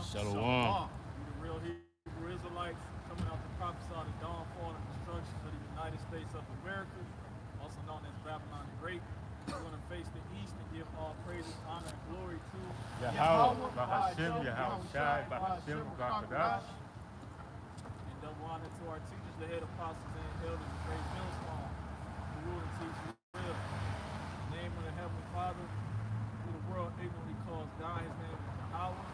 Shalom. We the real Hebrew Israelites coming out to prophesy the downfall and destruction of the United States of America, also known as Babylon the Great. We're going to face the East and give all praises, honor, and glory to Yahweh, Bahashem, Yahweh Shai, Bahashem, Rakadash. and double honor to our teachers, the head apostles and elders, the great millstone, who rule and teach Israel. In the name of the Heavenly Father, who the world ignorantly calls God, his name is Yahweh.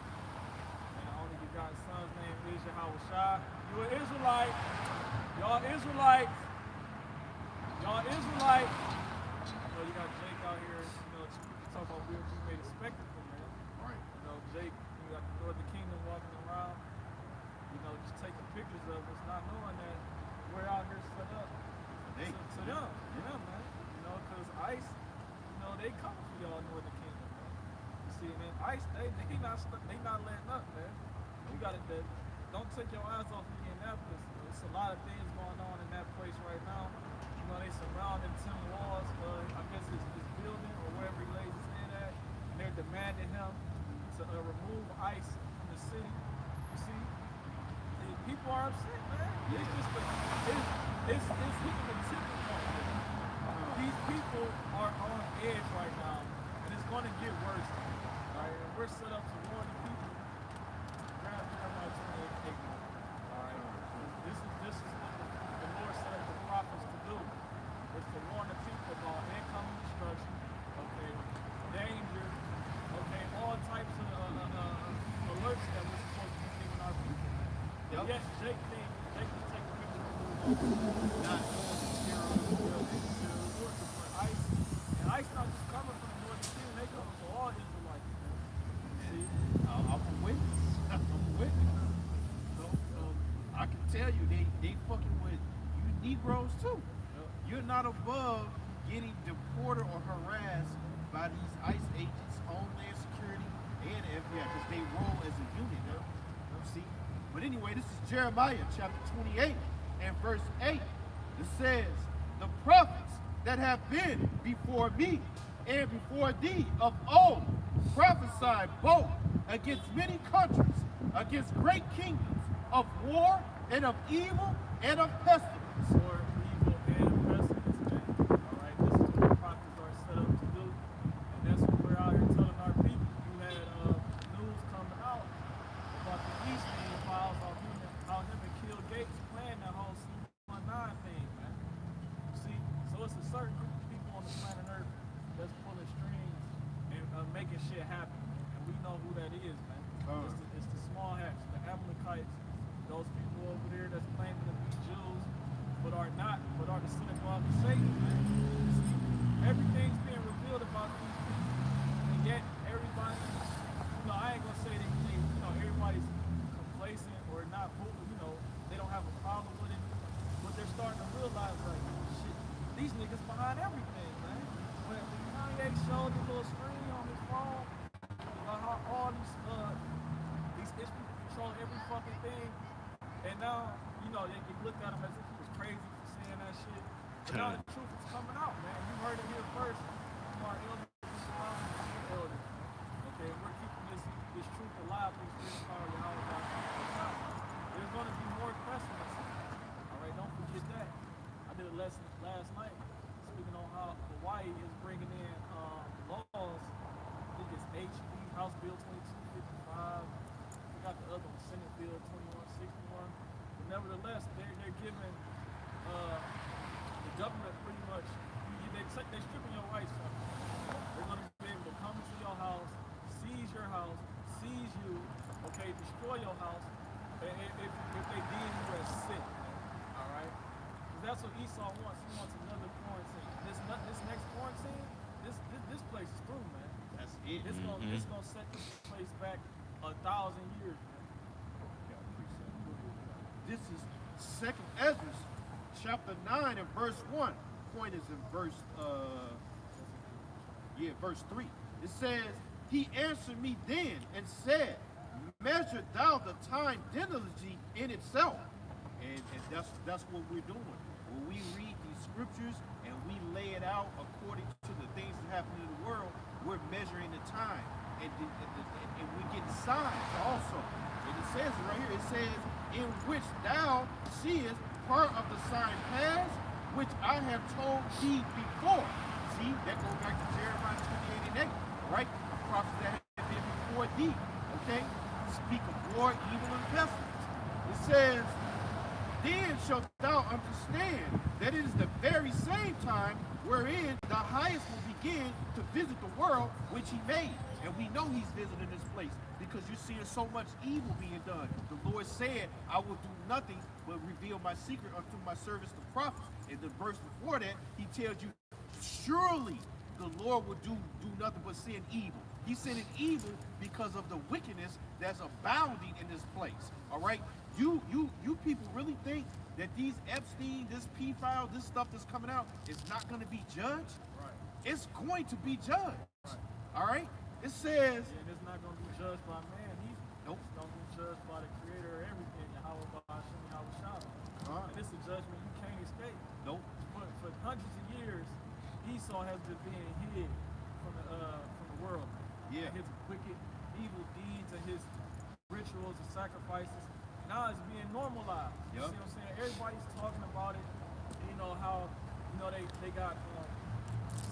And the only begotten Son's name is Yahweh Shai. You an Israelite. Y'all Israelites. Y'all Israelites. You know, you got Jake out here, you know, talk about we made a spectacle, man. Right. You know, Jake, you got the Northern Kingdom walking around, you know, just taking pictures of us, not knowing that we're out here set up to them, man. You know, because ICE, you know, they coming for y'all Northern Kingdom, man. You see, man, ICE, they not letting up, man. You got to, don't take your eyes off Indianapolis. There's a lot of things going on in that place right now. You know, they surrounding Tim Walls, I guess his building or wherever he lays his head at, and they're demanding him to remove ICE from the city. You see, people are upset, man. It's just it's hitting the tipping point. These people are on edge right now, and it's going to get worse. Right? And we're set up to warn the people. Grab Jeremiah 28:8. All right. This is what the Lord set up the prophets to do. Is to warn the people about incoming destruction, okay, danger, okay, all types of alerts that we're supposed to be giving our people. Yep. Yes, Jake was taking pictures of not knowing the material but ICE, and ICE not just coming from the Northern Kingdom, they coming for all Israelites. See, I'm a witness. I'm a witness. So I can tell you, they fucking with you Negroes too. You're not above getting deported or harassed by these ICE agents, Homeland Security, and FBI, because they roll as a unit now. See? But anyway, this is Jeremiah chapter 28 and verse 8. It says, the prophets that have been before me and before thee of old prophesied both against many countries, against great kingdoms, of war and of evil and of pestilence. War, evil, and pestilence, man. All right, this is what the prophets are set up to do, and that's what we're out here telling our people. You had news coming out about the Eastern files how him and Kill Gates playing that whole C-19 thing, man. You see, so it's a certain group of people on the planet Earth that's pulling strings and making shit happen, and we know who that is, man. It's the small hats, the Amalekites, those people over there that's claiming to be Jews, but are not, but are the synagogue of Satan, man. See, everything's being revealed about these people, and yet everybody, you know, I ain't gonna say that you know, everybody's complacent or not, you know, they don't have a problem with it, but they're starting to realize, like, shit, these niggas behind everything, man. When Kanye showed the little screen on his phone, about how all these people control every fucking thing, and now, you know, they look at him as if he was crazy for saying that shit. But now the truth is coming out, man. You heard it here first from our elders, elders. Okay, we're keeping this truth alive through this power of Yahweh. There's going to be more pessimism. All right, don't forget that. I did a lesson last night speaking on how Hawaii is bringing in laws. I think it's HB, House Bill 2255. I forgot the other one, Senate Bill 2161. But nevertheless, they're giving the government pretty much, they're stripping your rights from you. They're going to be able to come into your house, seize your house, seize you, okay, destroy your house, if they deem you as sick, all right? Because that's what Esau wants. He wants another quarantine. This next quarantine, this place is through, man. That's it. It's gonna set this place back 1,000 years, man. This is 2nd Ezra, chapter 9 and verse 1. Point is in verse 3. It says, he answered me then and said, measure thou the time diligently in itself. And that's what we're doing. When we read these scriptures and we lay it out according to the things that happen in the world, we're measuring the time. And we're getting signs also. it right here. It says, in which thou seest part of the sign past, which I have told thee before. See, that goes back to Jeremiah 28 and 8, right? A prophet that had been before thee, okay? Speak of war, evil, and pestilence. It says, then shalt thou understand that it is the very same time wherein the highest will begin to visit the world which he made. And we know he's visiting this place because you're seeing so much evil being done. The Lord said, I will do nothing but reveal my secret unto my servants the prophets. In the verse before that, he tells you, surely the Lord will do nothing but send evil. He's sending evil because of the wickedness that's abounding in this place. All right? You people really think that these Epstein, this P-file, this stuff that's coming out is not going to be judged? Right. It's going to be judged. Right. All right? It says... And it's not going to be judged by man either. Nope. It's going to be judged by the creator of everything, Yahweh Ba'ashem Yahweh Shalom. And it's a judgment you can't escape. Nope. For hundreds of years, Esau has been being hid from the world. Yeah. His wicked, evil deeds and his rituals and sacrifices. Now it's being normalized. You Yep. see what I'm saying? Everybody's talking about it. You know how, they got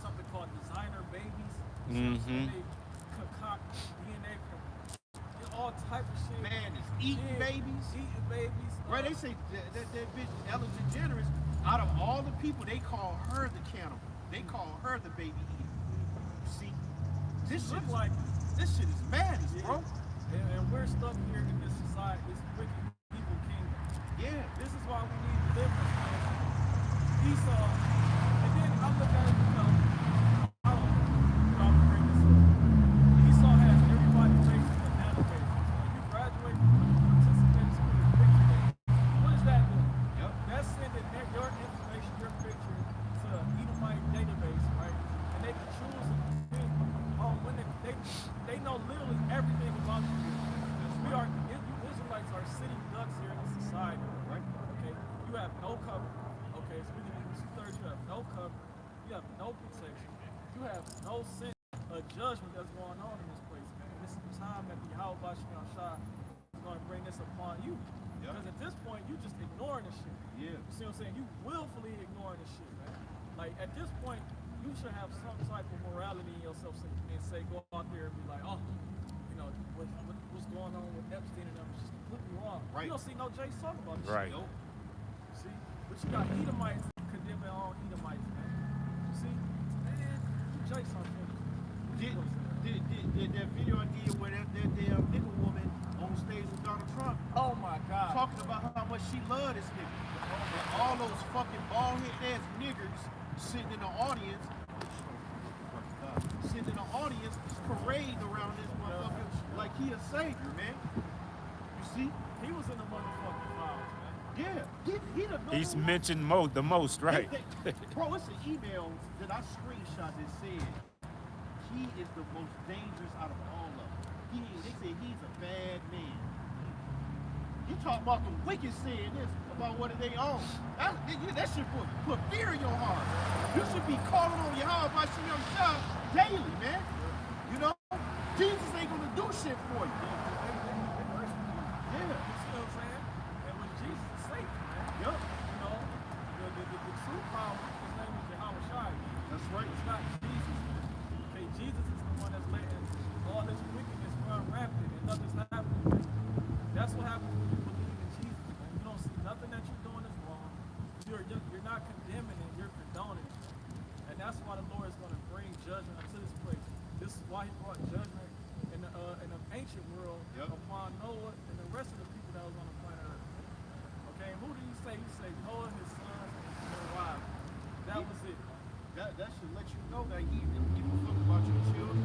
something called designer babies. Mm-hmm. They concoct DNA from all type of shit. Man, it's eating babies. Eating babies. Right, they say that bitch Ellen DeGeneres, out of all the people, they call her the cannibal. They call her the baby eater. You see, this shit is madness, bro. And we're stuck here in this society, this wicked, evil kingdom. Yeah. This is why we need deliverance, man. Esau, and then I look at it, I'm gonna bring this up. Esau has everybody raising a database. When you graduate from participating school, what does that do? Yep. That's sending your information, your picture to an Edomite database, right? And they can choose when they know literally everything about you. Israelites are sitting ducks here in the society, right? Okay, you have no cover. Okay, speaking of this third, you have no cover. You have no protection. You have no sense of judgment that's going on in this place, man. This is the time that the Yahweh Ba'ashem Shah is going to bring this upon you. Yep. Because at this point, you just ignoring this shit. Yeah. You see what I'm saying? You willfully ignoring this shit, man. Like, at this point, you should have some type of morality in yourself and say, go out there and be like, oh, what's going on with Epstein and them is just completely wrong. Right. You don't see no Jay talking about this Right. shit. Nope. See? But you got Edomites condemning their own Edomites, man. You see? Man, Jay something. Did that video I did where that damn nigga woman on stage with Donald Trump Oh my God. talking about how much she loved this nigga. And all those fucking bald-headed ass niggers sitting in the audience, parading around this motherfucker like he a savior, man. You see? He was in the motherfucking files, man. Yeah. He the number He's one. mentioned the most, right? Bro, it's an email that I screenshot that said he is the most dangerous out of all of them. They say he's a bad man. You talking about the wicked saying this about what they own. That should put fear in your heart. You should be calling on Yahweh Ba'ashem Shah daily, man. You know? Jesus ain't gonna do shit for you. Yeah. You see what I'm saying? And with Jesus is safe, man. Yup. You know, the true power, his name is Yahweh Shai. That's right. It's not Jesus. Okay, Jesus is the one that's letting all this wickedness run rampant and nothing's happening. That's what happens when you believe in Jesus, man. You don't see nothing that you're doing is wrong. You're not condemning it, you're condoning it. And that's why the Lord is going to bring judgment unto this place. This is why he brought judgment in the ancient world upon Noah and the rest of the people that was on the planet Earth. Okay, and who did he say? He said Noah, his sons, and their wives. That was it. That should let you know that he didn't give a fuck about your children.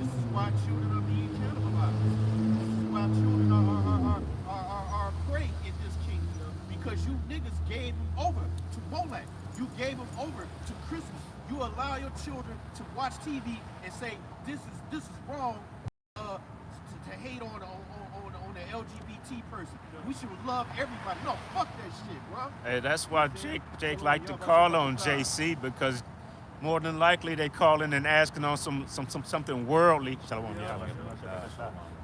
This is why children are being cannibalized. This is why children are prey in this kingdom. Because you niggas gave them over to Molech. You gave them over to Christmas. You allow your children to watch TV and say this is wrong to hate on the LGBT person. We should love everybody. No, fuck that shit, bro. Hey, that's why Jake like to call on JC, because more than likely they calling and asking on something worldly. And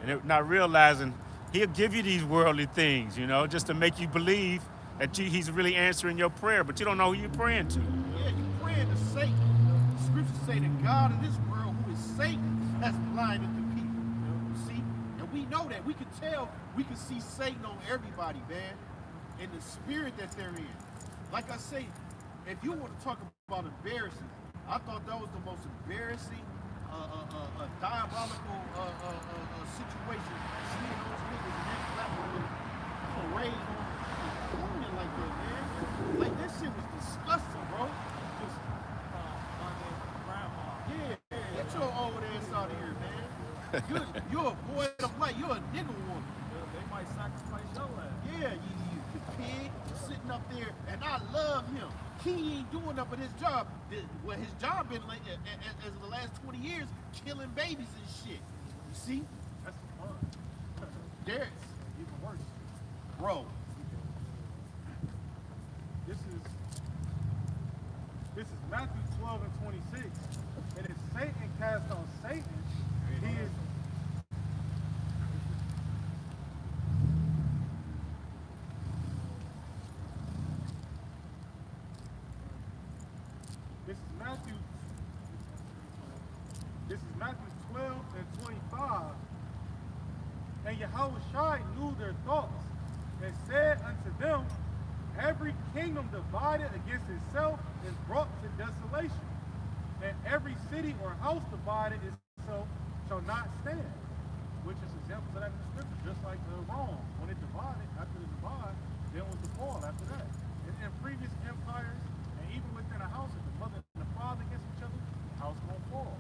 they're not realizing he'll give you these worldly things, you know, just to make you believe that he's really answering your prayer, but you don't know who you're praying to. Yeah, you praying to Satan. The scriptures say the God of this world, who is Satan, has blinded the people. You see? And we know that. We can tell, we can see Satan on everybody, man. In the spirit that they're in. Like I say, if you want to talk about embarrassing, I thought that was the most embarrassing, diabolical situation. Seeing those niggas in that platform parade on corner like that, man. Like, that shit was disgusting, bro. Just on their grandma. Yeah, get your old ass out of here, man. You're a boy of light. You're a nigga woman. They might sacrifice your ass. Yeah, you the pig sitting up there, and I love him. He ain't doing nothing but his job. Well, his job been like, as of the last 20 years, killing babies and shit. You see? That's fun. There's Even worse. bro. This is Matthew 12 and 26. And if Satan cast on Satan, he is. This is Matthew 12 and 25. And Yahushua knew their thoughts and said unto them, every kingdom divided against itself is brought to desolation, and every city or house divided itself shall not stand. Which is examples of that in the scripture, just like Rome. When it divided, after the divide, then was the fall after that. In previous empires, and even within a house, if the mother and the father against each other, the house gonna fall.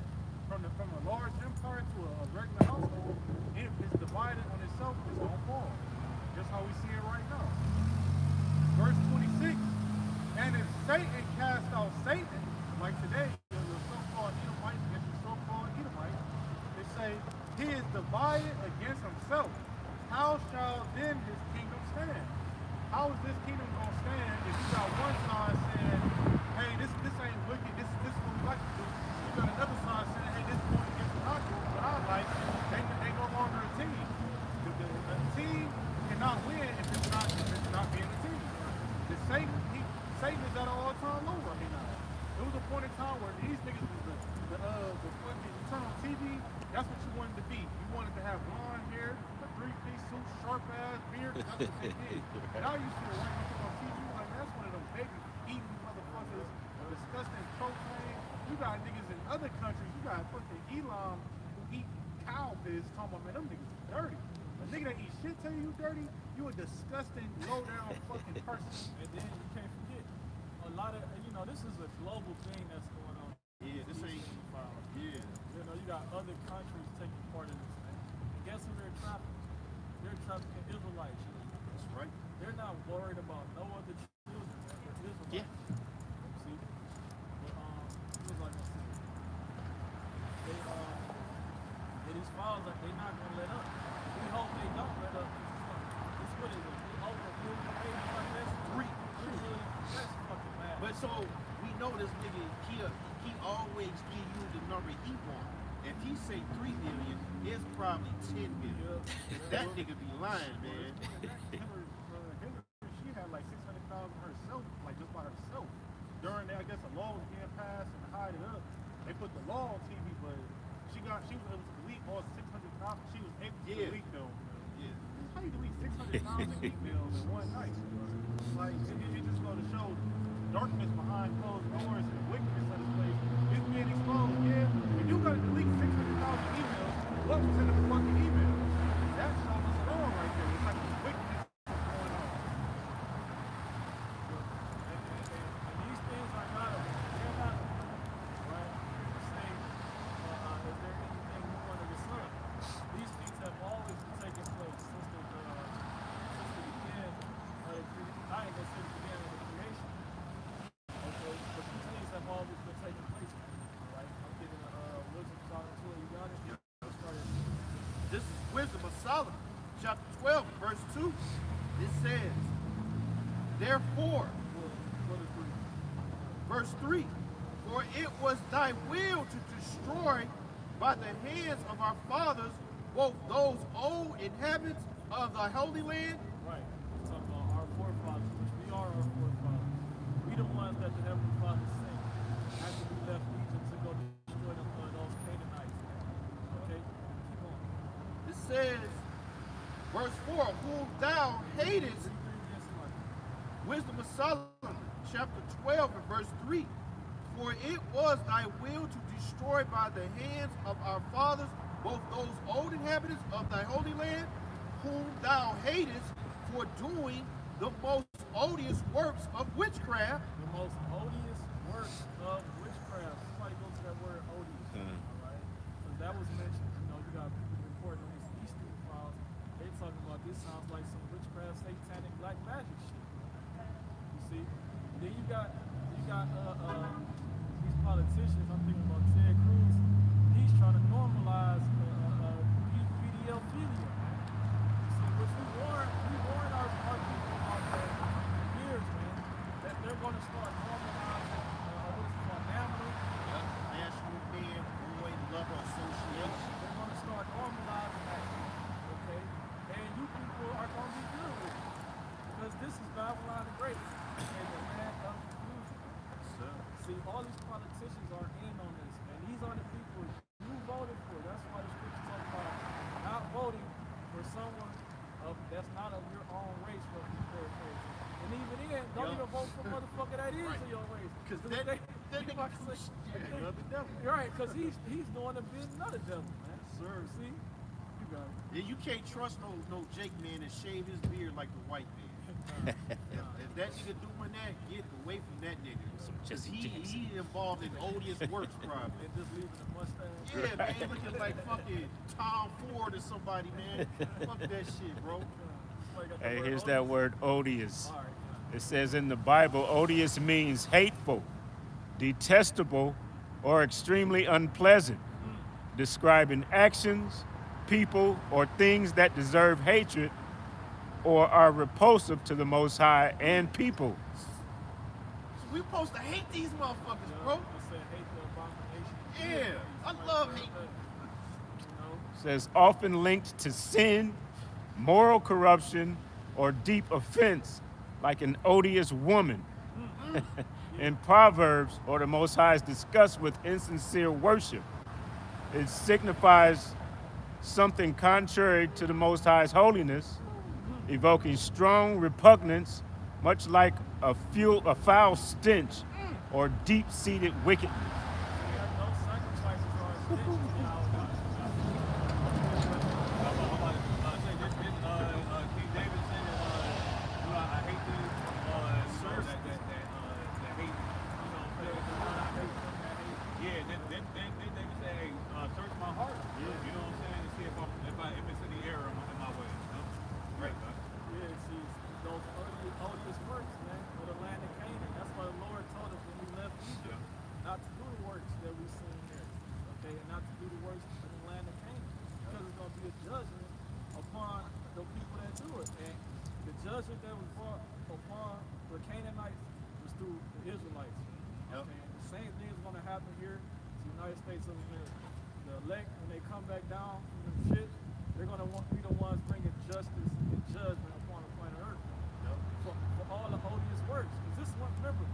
From a large empire to a regular household, if it's divided on itself, it's gonna fall. Just how we see it right now. Verse 26, and if Satan cast out Satan, like today, the so-called Edomites against the so-called Edomites, they say, he is divided against himself. How shall then his kingdom stand? How is this kingdom going to stand if you got one side saying, hey, this ain't wicked, this is what we like to do. You got another side saying, hey, this is going against what I do, what I like. They no longer a team. The team cannot win if it's not being a team. The Satan is at an all-time low right now. There was a point in time where these niggas was the fucking, you turn on TV, that's what you wanted to be. You wanted to have blonde hair, a three-piece suit, sharp-ass beard, that's what they did. Now you see the white people on TV, like, that's one of them baby eating motherfuckers, disgusting profane. You got niggas in other countries, you got fucking Elam who eat cow piss, talking about, man, them niggas are dirty. A nigga that eats shit tell you dirty, you a disgusting, low-down fucking person. And then you can't forget, a lot of, this is a global thing that's going on. Yeah, this ain't. Yeah. You got other countries taking part in this thing. And guess who they're trafficking? They're trafficking Israelites. That's right. They're not worried about no other children. They're Israelites. Yeah. See? But, it was like I said. These files, like, they're not going to let up. We hope they don't let up. It's what is it? We hope that we'll be able to let that's fucking mad. But so, we know this nigga, he always give you the number he want. If he say 3 million, it's probably 10 million. That nigga be lying, man. Hillary, she had like 600,000 herself, like just by herself. During that, I guess a law was being passed and to hide it up. They put the law on TV, but she was able to delete all 600,000. She was able to delete them. Yeah. How you delete 600,000 emails in one night? Like, it just goes to show darkness behind closed doors and wickedness of this place. It's being exposed, yeah. If you gotta delete 600,000 emails, what was in the fucking email? That shows us wrong right there. It's like this wickedness going on. And these things are not, they're not, right? Say, is there anything new under the sun? These things have always been taking place since the beginning of I ain't gonna say the beginning of the creation. Okay, but these things have always been taking place. All right, I'm getting wisdom talking to it. You got it? Yeah. This is Wisdom of Solomon, chapter 12, verse 2. It says, therefore, verse 3, for it was thy will to destroy by the hands of our fathers both those old inhabitants of thy holy land. Right. It's talking about our forefathers, which we are our forefathers. We the ones that the Heavenly Father sent after we left Egypt to go destroy those Canaanites. Okay? Keep on. It says, verse 4, whom thou hatest, wisdom of Solomon, chapter 12 and verse 3. For it was thy will to destroy by the hands of our fathers both those old inhabitants of thy holy land, whom thou hatest for doing the most odious works of witchcraft. The most odious works of witchcraft. Somebody go to that word odious. Alright? Because that was mentioned. You know, you got people reporting on these Eastern files. They talking about this sounds like some witchcraft, satanic, black magic shit. You see? Then you got these politicians. I'm thinking about Ted Cruz. He's trying to normalize pedophilia. You see, which we warn our people about that for years, man. That they're going to start normalizing what is it called, NAMA. National Man Boy Lover Association. They're going to start normalizing that, okay? And you people are going to be good with it. Because this is Babylon the Great and the land of confusion. See, all these politicians are in on this, and these are the people you voted for. That's why the scripture talks about not voting for someone that's not of your own race, for you paraphrase. And even then, don't even vote for a motherfucker that is of your race. Because They- that you about to say- nigga of the devil. You're right, because he's doing the business of the devil, man. Sir. See? You got it. Yeah, you can't trust no Jake man and shave his beard like the white man. If that nigga doing that, get away from that nigga. Because he involved in odious works, probably. And just leaving the mustache. Yeah, man, looking like fucking Tom Ford or somebody, man. Fuck that shit, bro. Hey, here's that word odious. All right, It says in the Bible, odious means hateful, detestable, or extremely unpleasant, describing actions, people, or things that deserve hatred or are repulsive to the Most High and people. So we supposed to hate these motherfuckers, bro. It said hate the abomination. Yeah, I love hate. It says often linked to sin, moral corruption, or deep offense, like an odious woman. In Proverbs, or the Most High's disgust with insincere worship, it signifies something contrary to the Most High's holiness, evoking strong repugnance, much like a foul stench or deep-seated wickedness. No sacrifices are King David said, I hate these sirs that hate, yeah, then David said, hey, search my heart. You know what I'm saying? To see if it's any error in my way. You know? Right, God. Yeah, see, those odious works, man, of the land of Canaan. That's why the Lord told us when we left Egypt not to do the works that we seen here, okay, and not to do the works in the land of Canaan, because it's going to be a judgment upon the people that do it. And the judgment that was brought upon the Canaanites was through the Israelites. Okay, and the same thing is going to happen here to the United States of America. The elect, when they come back down from the shit, they're going to be the ones bringing justice and judgment upon the planet Earth for all the odious works. Because this one, remember,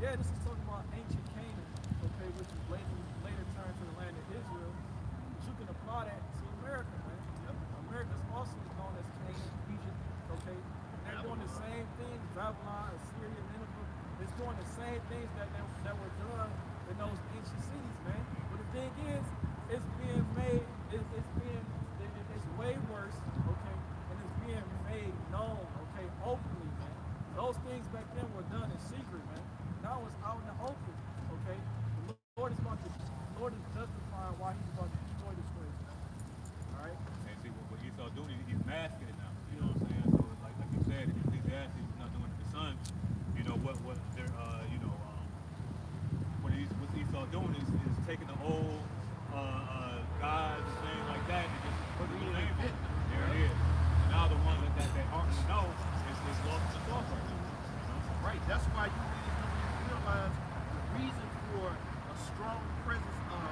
this is talking about ancient Canaan, okay, which is later turned to the land of Israel. But you can apply that to America, man. America is also known as Canaan, Egypt, okay? They're doing the same things, Babylon, Assyria, Nineveh. It's doing the same things that were done in those ancient cities, man. But the thing is, it's being made, it's way worse, okay? And it's being made known, okay, openly, man. Those things back then were done in secret, man. Now it's out in the open, okay? The Lord is justifying why he's about to destroy this place, man. All right? And see, what Esau doing, he's masking it now. You know what I'm saying? So, like you said, if Ecclesiastes is not doing it to the sons, you know, what they're, what Esau doing is taking the old gods and things like that and just putting the name on it. There it is. And now the ones that aren't to know is lost in the sauce right now. You know? Right, that's why you really realize the reason for a strong presence of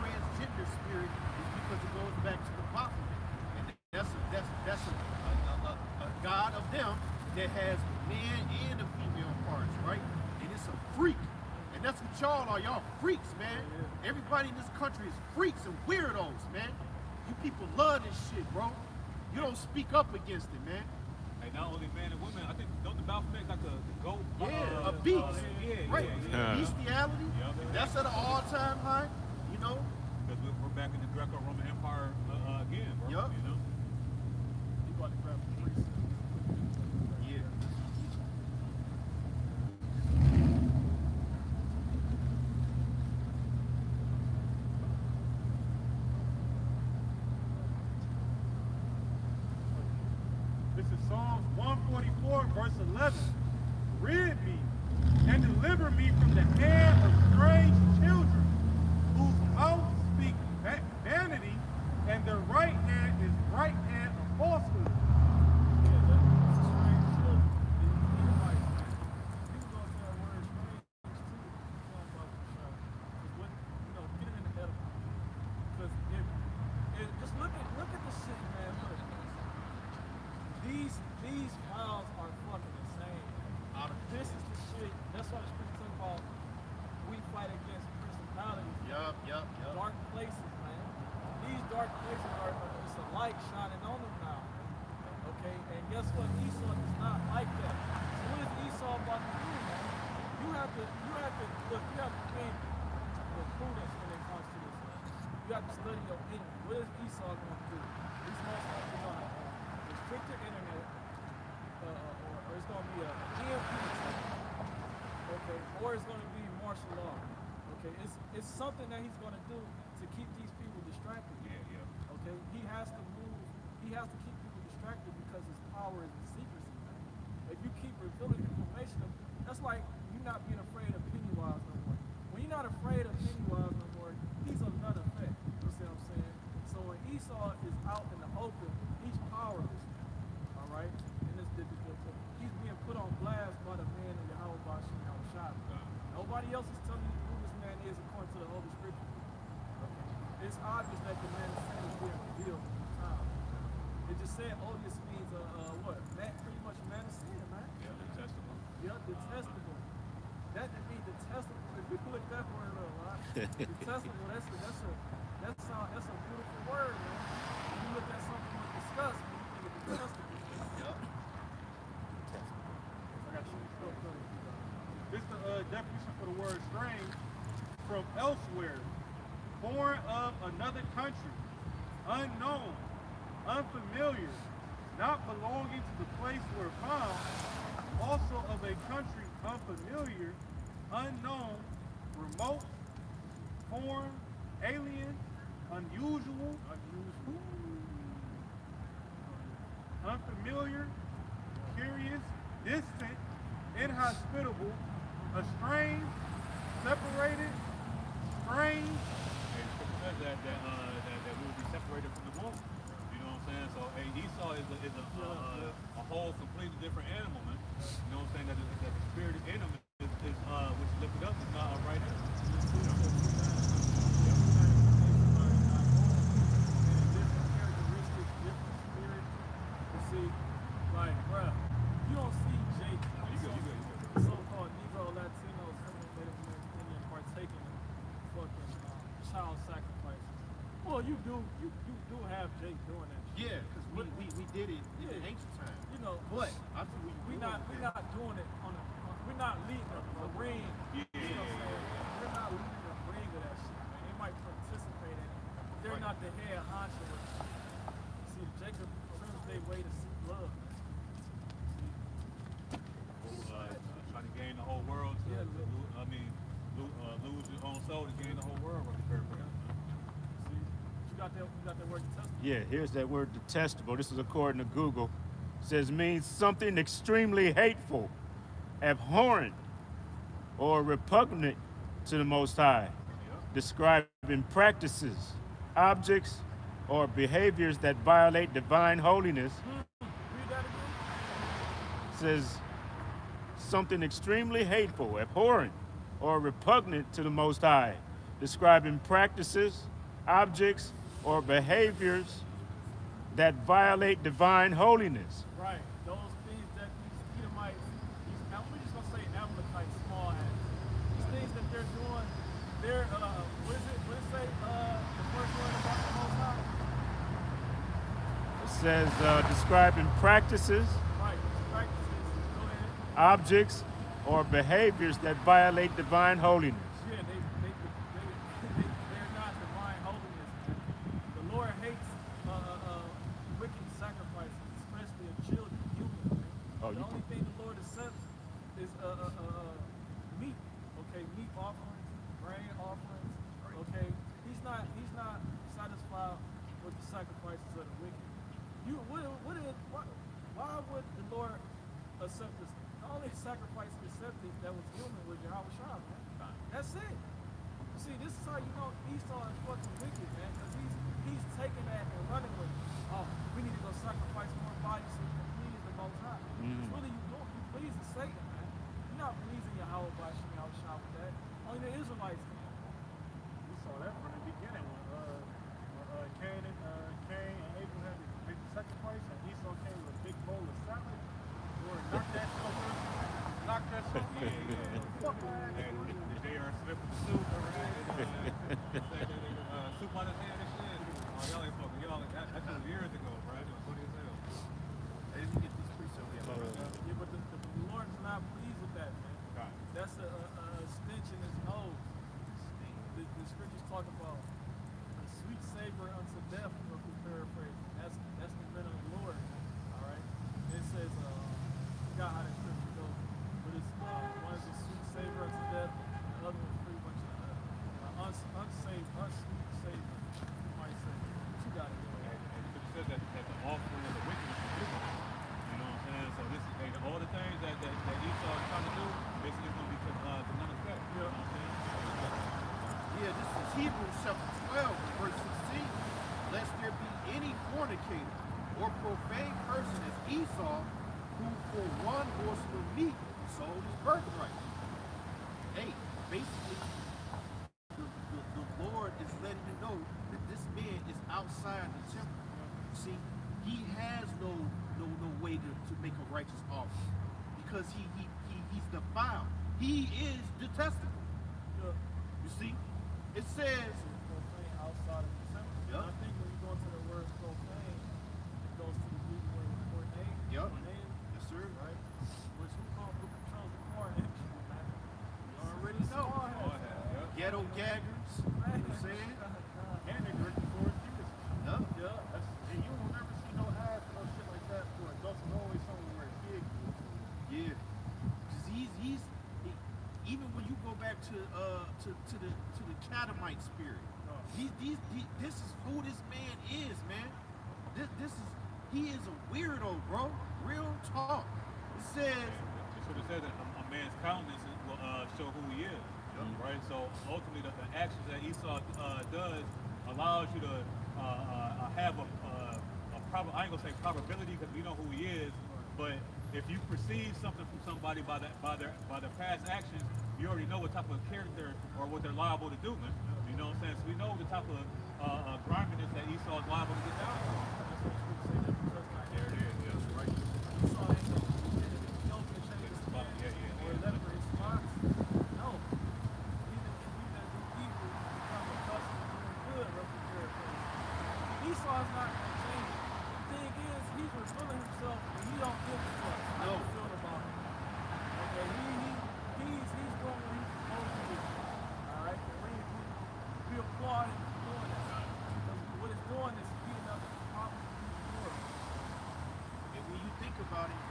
transgender spirit is because it goes back to the Baphomet. And that's a god of them that has man and the female parts, right? And it's a freak. And that's what y'all are. Y'all freaks, man. Everybody in this country is freaks and weirdos, man. You people love this shit, bro. You don't speak up against it, man. Hey, not only man and women, I think don't the Baphomet like the goat? Yeah, a beast. Right. Bestiality. Yep. That's at an all-time high, you know? Because we're back in the Greco-Roman Empire again, bro. Yup. You know? You about to grab the priest. Yeah. This is Psalms 144, verse 11. Rid me and deliver me from the hand of strange children, whose mouth speak vanity, and their right hand is right hand of falsehood. Yeah, that's strange children. People gonna say that word strange too. Get it in the head of them. Because just look at the shit, man. Look. These vows are fucking insane. This is the shit. That's why the scripture talk about we fight against principalities. Yup. Dark places, man. These dark places are it's a light shining on them now. Okay, and guess what? Esau is not like that. So what is Esau about to do, man? You have to look. You have to think with prudence when it comes to this. Man. You have to study your enemy. What is Esau going to do? He's most likely going to restrict the internet, or it's going to be a EMP attack, okay, or it's going to be martial law, okay. It's something that he's going to do to keep these people distracted. Yeah. Okay, he has to move. He has to keep people distracted because his power is in secrecy. Man. If you keep revealing information, that's like you not being afraid of Pennywise no more. When you're not afraid of Pennywise no more, he's of none effect. You see what I'm saying? So when Esau is out in the open, he's powerless. All right, and he's being put on blast by the man in Yahweh Bashim Yahushua. Nobody else is telling you who this man is according to the Holy Scripture. Okay. It's obvious that the man is sin is being revealed at the time. It just said odious means what? Pretty much man of sin, man. Yeah, detestable. Yeah, detestable. That means detestable. If you look that word up, right? Detestable. That's a beautiful word, man. When you look at something with disgust, you think of detestable. This is the definition for the word strange from elsewhere. Foreign of another country, unknown, unfamiliar, not belonging to the place where found, also of a country unfamiliar, unknown, remote, foreign, alien, unusual, unfamiliar, curious, distant, inhospitable, estranged, separated, strange. Says that we will be separated from the womb. You know what I'm saying? So Esau is a whole completely different animal, man. You know what I'm saying? That the spirit in him is which is lifted up is not upright. See, like, bruh, you don't see Jake, so-called Negro, Latino, Native American partaking in fucking child sacrifices. Well, you do have Jake doing that shit. Yeah, because we did it in the ancient time. You know, But I think we're not doing it we're not leading a ring. You know what I'm saying? We're not leading a ring of that shit, man. They might participate in it. They're not the head honcho of it. See, Jacob turns their way to seek love, man. Trying to gain the whole world. Lose your own soul to gain the whole world. See, you got that word detestable. Yeah, here's that word detestable. This is according to Google. It says means something extremely hateful, abhorrent, or repugnant to the Most High, describing practices, objects, or behaviors that violate divine holiness. Read that again. It says something extremely hateful, abhorrent, or repugnant to the Most High, describing practices, objects, or behaviors that violate divine holiness. Right. those things that these Edomites, we're just gonna say Amalekites, small hats, these things that they're doing, they're what is it? What it say? The first word about the Most High. It says describing practices, Right. Practices. Go ahead. objects, or behaviors that violate divine holiness. Yeah, they're not divine holiness, man. The Lord hates wicked sacrifices, especially of children, humans. Man. Oh, The you only thing the Lord accepts is meat. Okay, meat offerings, grain offerings. Okay, He's not satisfied with the sacrifices of the wicked. Why would the Lord accept this? The only sacrifice he accepted that was human was Yahweh Shah, man. That's it. See, this is how you know Esau is fucking wicked, man, because he's taking that and running with it. Oh, we need to go sacrifice more bodies so we can please the Most High. It's really you doing. You pleasing Satan, man. You're not pleasing Yahweh by Yahweh Shah with that. Only the Israelites can. We saw that from the beginning when Cain and Abel had to make the sacrifice, and Esau came with a big bowl of salad. Lord, knock that shit over. Knock that shit over. Fuck my ass. And J.R. Smith with the soup, soup on his hand and shit. Oh, y'all ain't fucking, that was years ago, bro. That was funny as hell. Hey, let me get these precepts here. Yeah, but the Lord is not pleased with that, man. God. That's a stench in his nose. The scriptures talk about a sweet savor unto death, if we paraphrase. That's the venom of the Lord. All right. It says, I forgot how that scripture goes, but it's one is a sweet savor unto death, and the other one's pretty much unsaved, unsweet savor. You might say. But you got it. Go ahead. And the scripture says that the offering of the wicked is wicked. You know what I'm saying? So this is all the things that Esau is trying to do, basically going to be to none effect. You know what I'm saying? Yeah, this is Hebrews chapter 12, verse 16. Lest there be any fornicator or profane person as Esau, who for one morsel of meat sold his birthright. Hey, basically, the Lord is letting you know that this man is outside the temple. See, he has no way to make a righteous offering because he's defiled. He is detestable. Yeah. You see, it says. Profane outside of the temple. Yep. And I think when you go into the word profane, it goes to the Greek word ordain. Yep. Ordain, Yes, sir. right? Which who controls the car industry, man? You already know. Ghetto gaggers. You know what I'm saying? And they working for his Jesus. Yup. Yeah. And you will never see no ads or shit like that for adults. It's always somewhere where it's big. Yeah. 'Cause he, even when you go back to the Catamite spirit, this is who this man is, man. He is a weirdo, bro. Real talk. It says. That's what it says, that a man's countenance will show who he is. Right? So ultimately, the actions that Esau does allows you to have a I ain't gonna say probability because we know who he is, but if you perceive something from somebody by their past actions, you already know what type of character or what they're liable to do, man. You know what I'm saying? So we know the type of griminess that Esau is liable to get down on. There it is, yeah. Right. Esau ain't no change his plan or let it response. No. Even if you that do evil become accustomed to doing good, let's be paraphrasing. Esau is not going to change. The thing is, he's revealing himself and he don't give a fuck how you feel about him. Okay, he's doing what he's supposed to do. Alright? We applaud him for doing that. Because what it's doing is speeding up the promise of his glory. And when you think about it,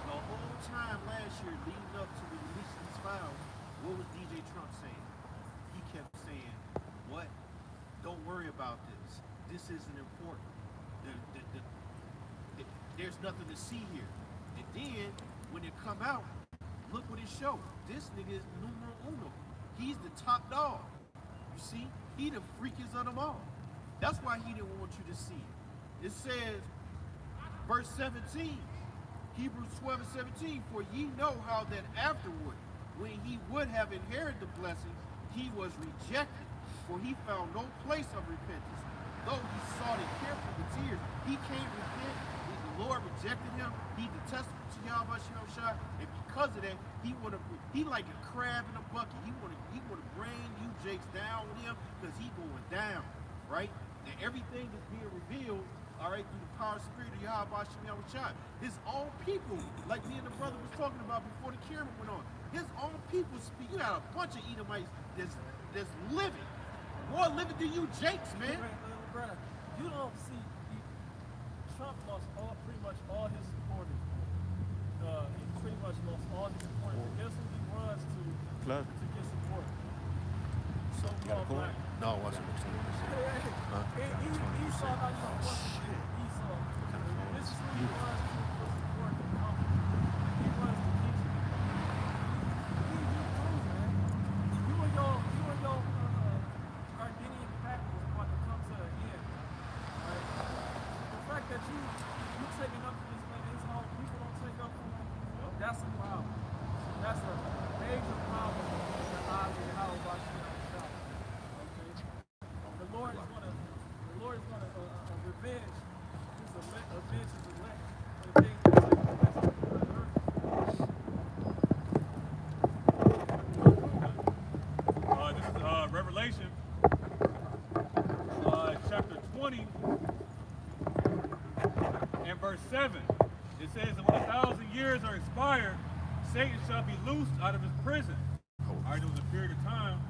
the whole time last year leading up to the release of these files, what was DJ Trump saying? He kept saying, what? Don't worry about this. This isn't important. There's nothing to see here. And then, when it come out, look what it showed. This nigga is numero uno. He's the top dog. You see? He the freakiest of them all. That's why he didn't want you to see it. It says, verse 17, Hebrews 12 and 17, for ye know how that afterward, when he would have inherited the blessing, he was rejected, for he found no place of repentance, though he sought it carefully with tears. He can't repent. The Lord rejected him. He detested Yahweh Shem Shai, and because of that, he like a crab in a bucket. He would have bring you Jakes down with him because he going down, right? And everything is being revealed, all right, through the power of spirit of Yahweh Shem Shai. His own people, like me and the brother was talking about before the camera went on. His own people speak. You got a bunch of Edomites that's living, more living than you Jakes, man. Brother, you don't see Trump lost pretty much all his supporters. He pretty much lost all his supporters. And guess who he runs Plug. to get support? So-called cord? black. No, it wasn't. Esau, not even one shit. Esau. This is who he runs to for support and comfort. He runs to teach you. He proves, man. You and your Armenian pact is about to come to an end. Right? The fact that you taking up for this man, his own people don't take up for him, that's a problem. That's a major problem in the eyes of how about you. The Lord is gonna revenge his elect for the things that take place on earth. This is Revelation, chapter 20, and verse 7. It says that when 1,000 years are expired, Satan shall be loosed out of his prison. All right, there was a period of time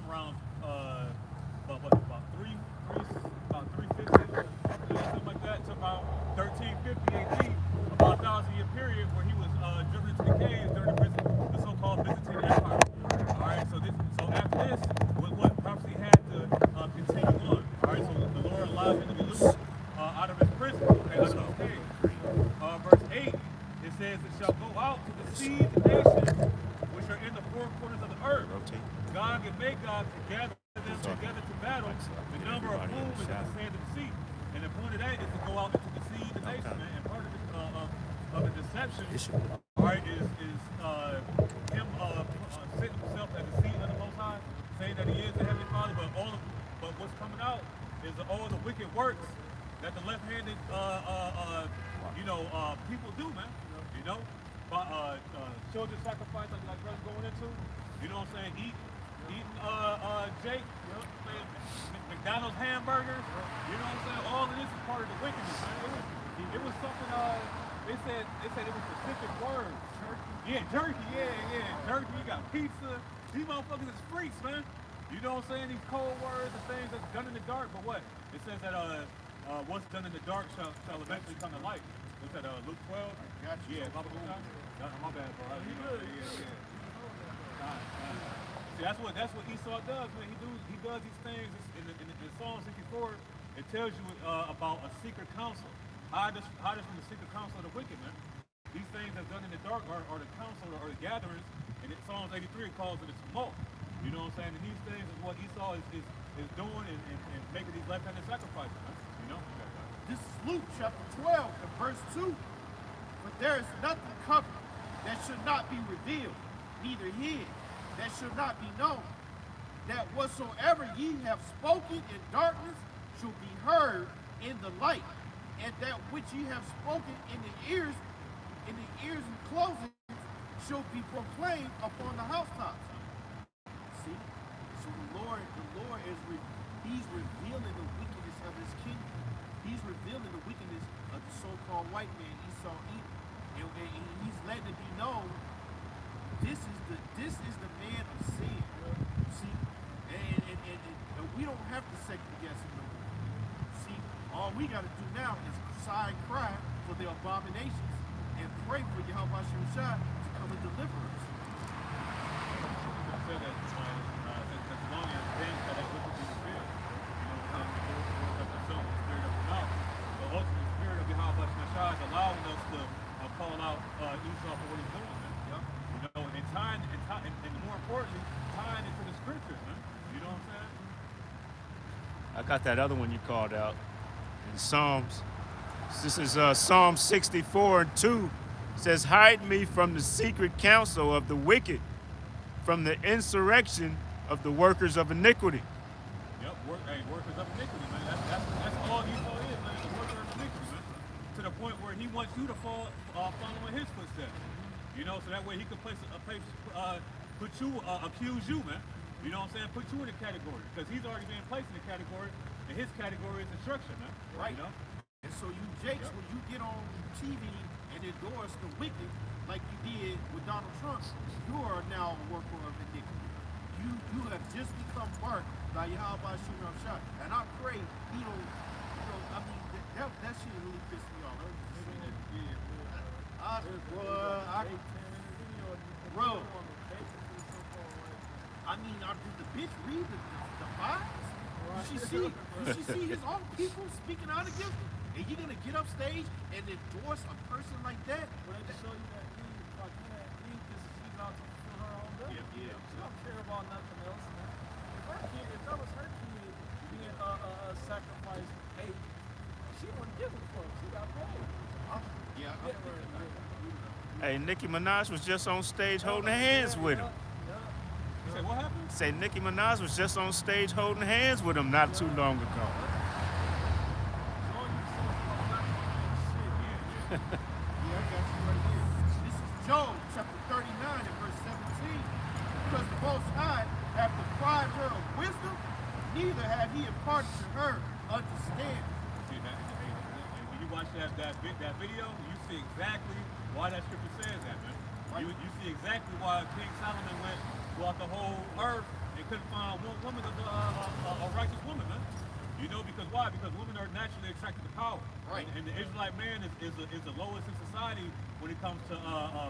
around about 350, something like that, to about 1350 AD, about a 1,000-year period where he was driven into the caves during the so-called Byzantine Empire. All right, so after this was what prophecy had to continue on. All right, so the Lord allowed him to be loosed out of his prison, okay, out of his cave. Verse 8, it says, "It shall go out to deceive the nations which are in the four corners of the earth. Gog and Magog to gather them together to battle, the number of whom is in the sand of the sea." And the point of that is to go out and to deceive the nation, man. And part of the deception, all right, is him setting himself as the seed of the Most High, saying that he is the Heavenly Father, but what's coming out is all the wicked works that the left-handed, people do, man. You know, children sacrifice like brother's going into. You know what I'm saying? Eating Jake, you know, McDonald's hamburgers. You know what I'm saying? All of this is part of the wickedness, man. It was something. They said it was specific words. Turkey. Yeah, jerky. Yeah, jerky. You got pizza. These motherfuckers is freaks, man. You know what I'm saying? These cold words and things that's done in the dark. But what? It says that what's done in the dark shall eventually come to light. What's that? Luke 12. Got you. Yeah, Papa Kutan. My bad, bro. Yeah. See, that's what Esau does, man. He does these things in Psalm 64. It tells you about a secret counsel. Hide us from the secret counsel of the wicked, man. These things that's done in the dark are the counsel or the gatherings, and in Psalms 83 it calls it a tumult. You know what I'm saying? And these things is what Esau is doing and making these left-handed sacrifices, man. You know? This is Luke chapter 12 and verse 2. But there is nothing covered that should not be revealed, neither hid that should not be known. That whatsoever ye have spoken in darkness shall be heard in the light, and that which ye have spoken in the ears and closings shall be proclaimed upon the housetops. See? So the Lord is he's revealing the wickedness of his kingdom. He's revealing the wickedness of the so-called white man, Esau Edom. And he's letting it be known this is the man of sin. See? And we don't have to second guess him no more. See, all we gotta do now is sigh and cry for the abominations and pray for Yahweh Shai to come and deliver us. I said that as long as things that are wicked be revealed, you know what I'm saying? The spirit of the mouth. The ultimate spirit of Yahweh Shai is allowing us to call out Esau for what he's doing, man. Yeah. You know, and more importantly, tying into the scriptures, man. You know what I'm saying? I got that other one you called out in Psalms. This is Psalm 64 and 2. It says, "Hide me from the secret counsel of the wicked, from the insurrection of the workers of iniquity." Yep, workers of iniquity, man. That's all Esau is, man. The worker of iniquity, man. To the point he wants you to follow in his footsteps. You know, so that way he can accuse you, man. You know what I'm saying? Put you in a category because he's already been placed in a category, and his category is instruction, man. Right. You know? And so you Jakes, when you get on TV and endorse the wicked like you did with Donald Trump, you are now a worker of iniquity. You have just become marked by Yahweh Shimon Shah. And I pray he don't, I mean, that shit really pissed me off. Bro, I mean, did the bitch read the files? Did she see his own people speaking out against him? And you gonna get up stage and endorse a person like that? Well, they just show you that Eve she's out to fulfill her own destiny. Yeah. She don't care about nothing else, man. If that was her kid being sacrificed, hey, she wouldn't give a fuck. She got paid. Hey, Nicki Minaj was just on stage holding hands with him. You said, what happened? Say Nicki Minaj was just on stage holding hands with him not too long ago. I got you right here. This is Job chapter 39 and verse 17. Because the Most High hath deprived her of wisdom, neither have he imparted to her understanding. See that? And when you watch that video, you see exactly why that scripture says that, man. You see exactly why King Solomon went throughout the whole earth and couldn't find one woman, a righteous woman, man. You know, because why? Because women are naturally attracted to power. Right. And the Israelite man is the lowest in society when it comes to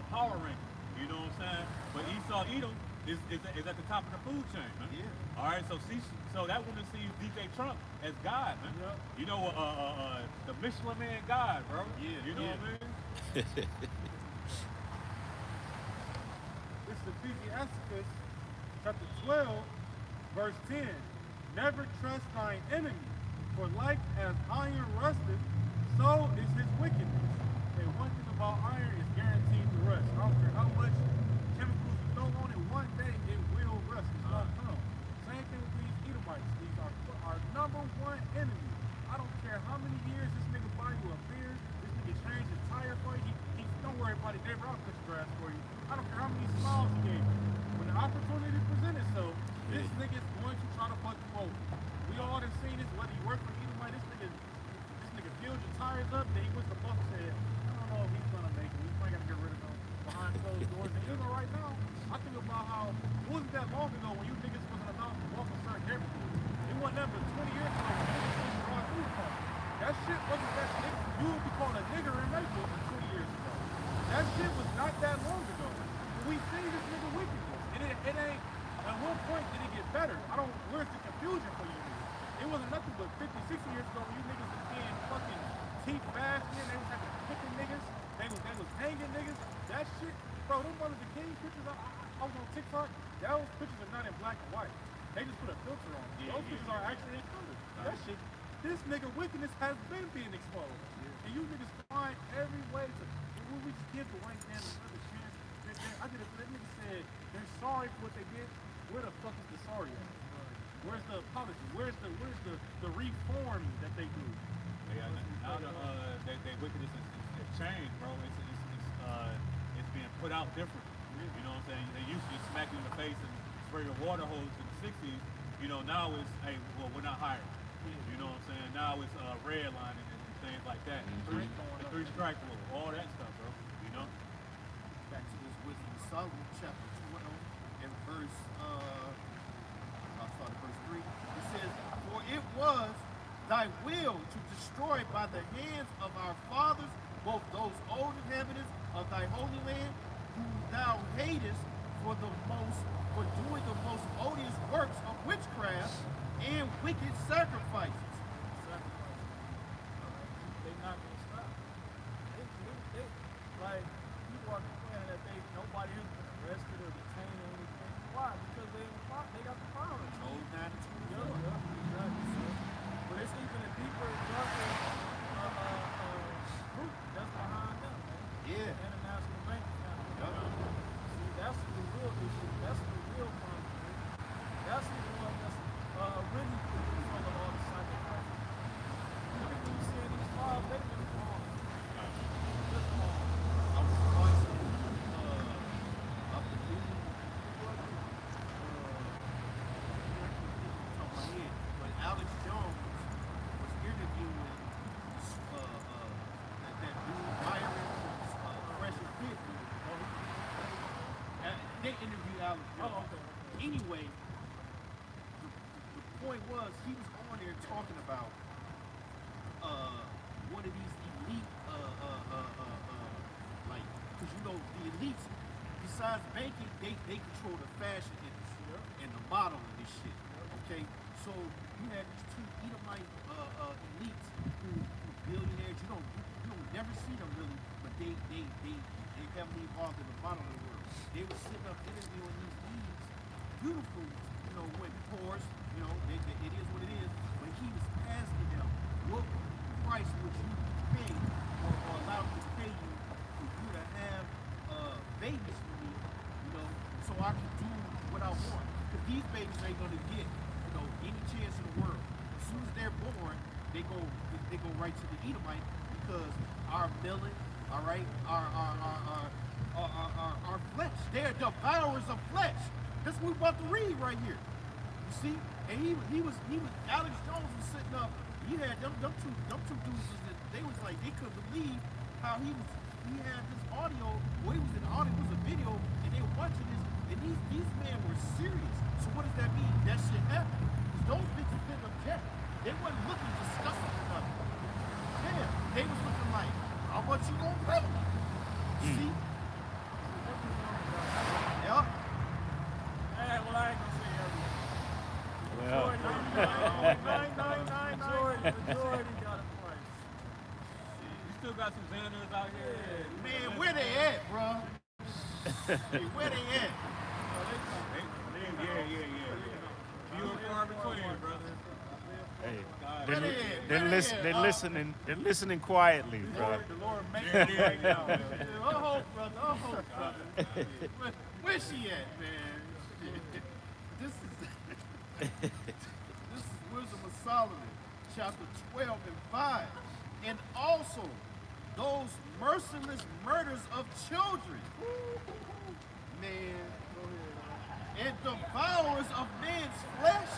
power ranking. You know what I'm saying? But Esau Edom is at the top of the food chain, man. Yeah. All right, so that woman sees DJ Trump as God, man. Yeah. You know, the Michelin Man God, bro. Yeah, You know what I mean? It's Ecclesiasticus chapter 12, verse 10. Never trust thine enemy, for like as iron rusteth, so is his wickedness. And one thing about iron is guaranteed to rust. I don't care how much chemicals you throw on it, one day it will rust. It's gonna come. Same thing with these Edomites. These are our number one enemy. I don't care how many years this nigga buy you a beer, this nigga change his tire for you. Don't worry about it, neighbor, I'll cut your grass for you. I don't care how many smiles he gave you. When the opportunity presents itself, this nigga's going to try to fuck you over. We all done seen this, whether you work for Edomite, this nigga filled your tires up, then he went to the boss and said, I don't know if he's gonna make it. We might gotta get rid of him behind closed doors. And even right now, I think about how it wasn't that long ago when you niggas wasn't allowed to walk in certain neighborhoods. It wasn't that but 20 years ago when niggas used to drive through the car. That shit wasn't that nigga. You would be called a nigger in Naples 20 years ago. That shit was not that long ago. But we see this nigga wickedness. And it ain't, at one point did it get better? Where's the confusion for you niggas? It wasn't nothing but 50, 60 years ago when you niggas was being fucking teeth bashed in, they was having picking niggas, they was hanging niggas. That shit, bro, them Martin Luther King pictures, I was on TikTok, those pictures are not in black and white. They just put a filter on them. Those pictures are actually in color. That shit, this nigga wickedness has been being exposed. And you niggas find every way to, when we just give the white man another chance, I did it, that nigga said, they're sorry for what they did. Where the fuck is the sorry at? Where's the apology? Where's the reform that they do? Yeah, now they wickedness is changed, bro. It's being put out different. You know what I'm saying? They used to just smack you in the face and spray your water hose in the 60s. You know, now it's, hey, well, we're not hiring. You know what I'm saying? Now it's redlining and things like that. The three strike rule, all that stuff, bro. You know? Back to this Wisdom of Solomon, chapter 12, and verse 3. It says, for it was thy will to destroy by the hands of our fathers both those old inhabitants of thy holy land, whom thou hatest for doing the most odious works of witchcraft and wicked sacrifices. They not gonna stop. They like people are complaining that nobody has been arrested or detained or anything. Why? Because they got the power. Old 9 to 20. Exactly. But it's even a deeper, darker group that's behind them, man. Yeah. The international bank account. Yeah. See, that's the real issue. That's the real problem. That's the one that's really from all the sacrifices. Everything you see in these files, they've been wrong. they interviewed Alex Jones. Oh, okay. Anyway, the point was he was on there talking about one of these elite like, because you know the elites besides banking they control the fashion industry and the model and this shit. Okay, so you had these two Edomite elites who billionaires. You don't never see them really, but they heavily involved in the modeling world. They were sitting up interviewing these beautiful, women, whores. It is what it is. But he was asking them, what price would you pay or allow me to pay you for you to have babies for me, so I can do what I want. Because these babies ain't gonna get, any chance in the world. As soon as they're born, they go right to the Edomite because our millet, all right, our flesh. They're devourers of flesh. That's what we're about to read right here. You see? And he was Alex Jones was sitting up. He had them two dudes. They was like they couldn't believe how he had this audio. Well, he was in the audio, it was a video, and they were watching this. And these men were serious. So what does that mean? That shit happened. Because those bitches didn't object. They wasn't looking disgusting or nothing. Yeah, they was looking like, how much you gonna pay? See? Yep. Hey, well, I ain't gonna say everything. Well, Majority got a price. You still got some Xanders out here. Man, where they at, bro? Hey, where they at? Yeah. Few and far between, brother. hey, Where they at? they're listening quietly, bro. The Lord make Yeah. Oh, brother. Where's she at, man? This is Wisdom of Solomon, chapter 12 and 5. And also those merciless murders of children. Man. And devourers of men's flesh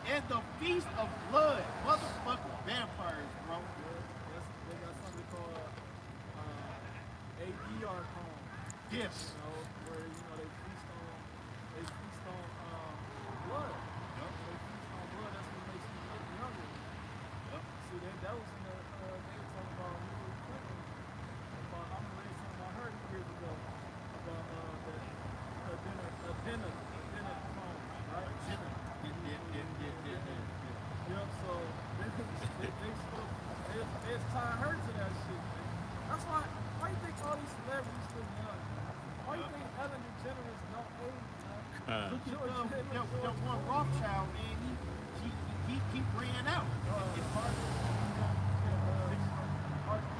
and the feast of blood. Motherfucking vampires, bro. They got something called ADR cone. Gifts. Where they feast on blood. Yep. They feast on blood. That's what makes you look younger. Yep. See, that was in the they were talking about Hillary Clinton. I'm gonna read something I heard years ago about a dinner cone, right? Yep. So it's tying her to that shit. That's why you think all these celebrities still young? Why you think Ellen DeGeneres don't age, man? Look at the one Rothschild, man. He ran out.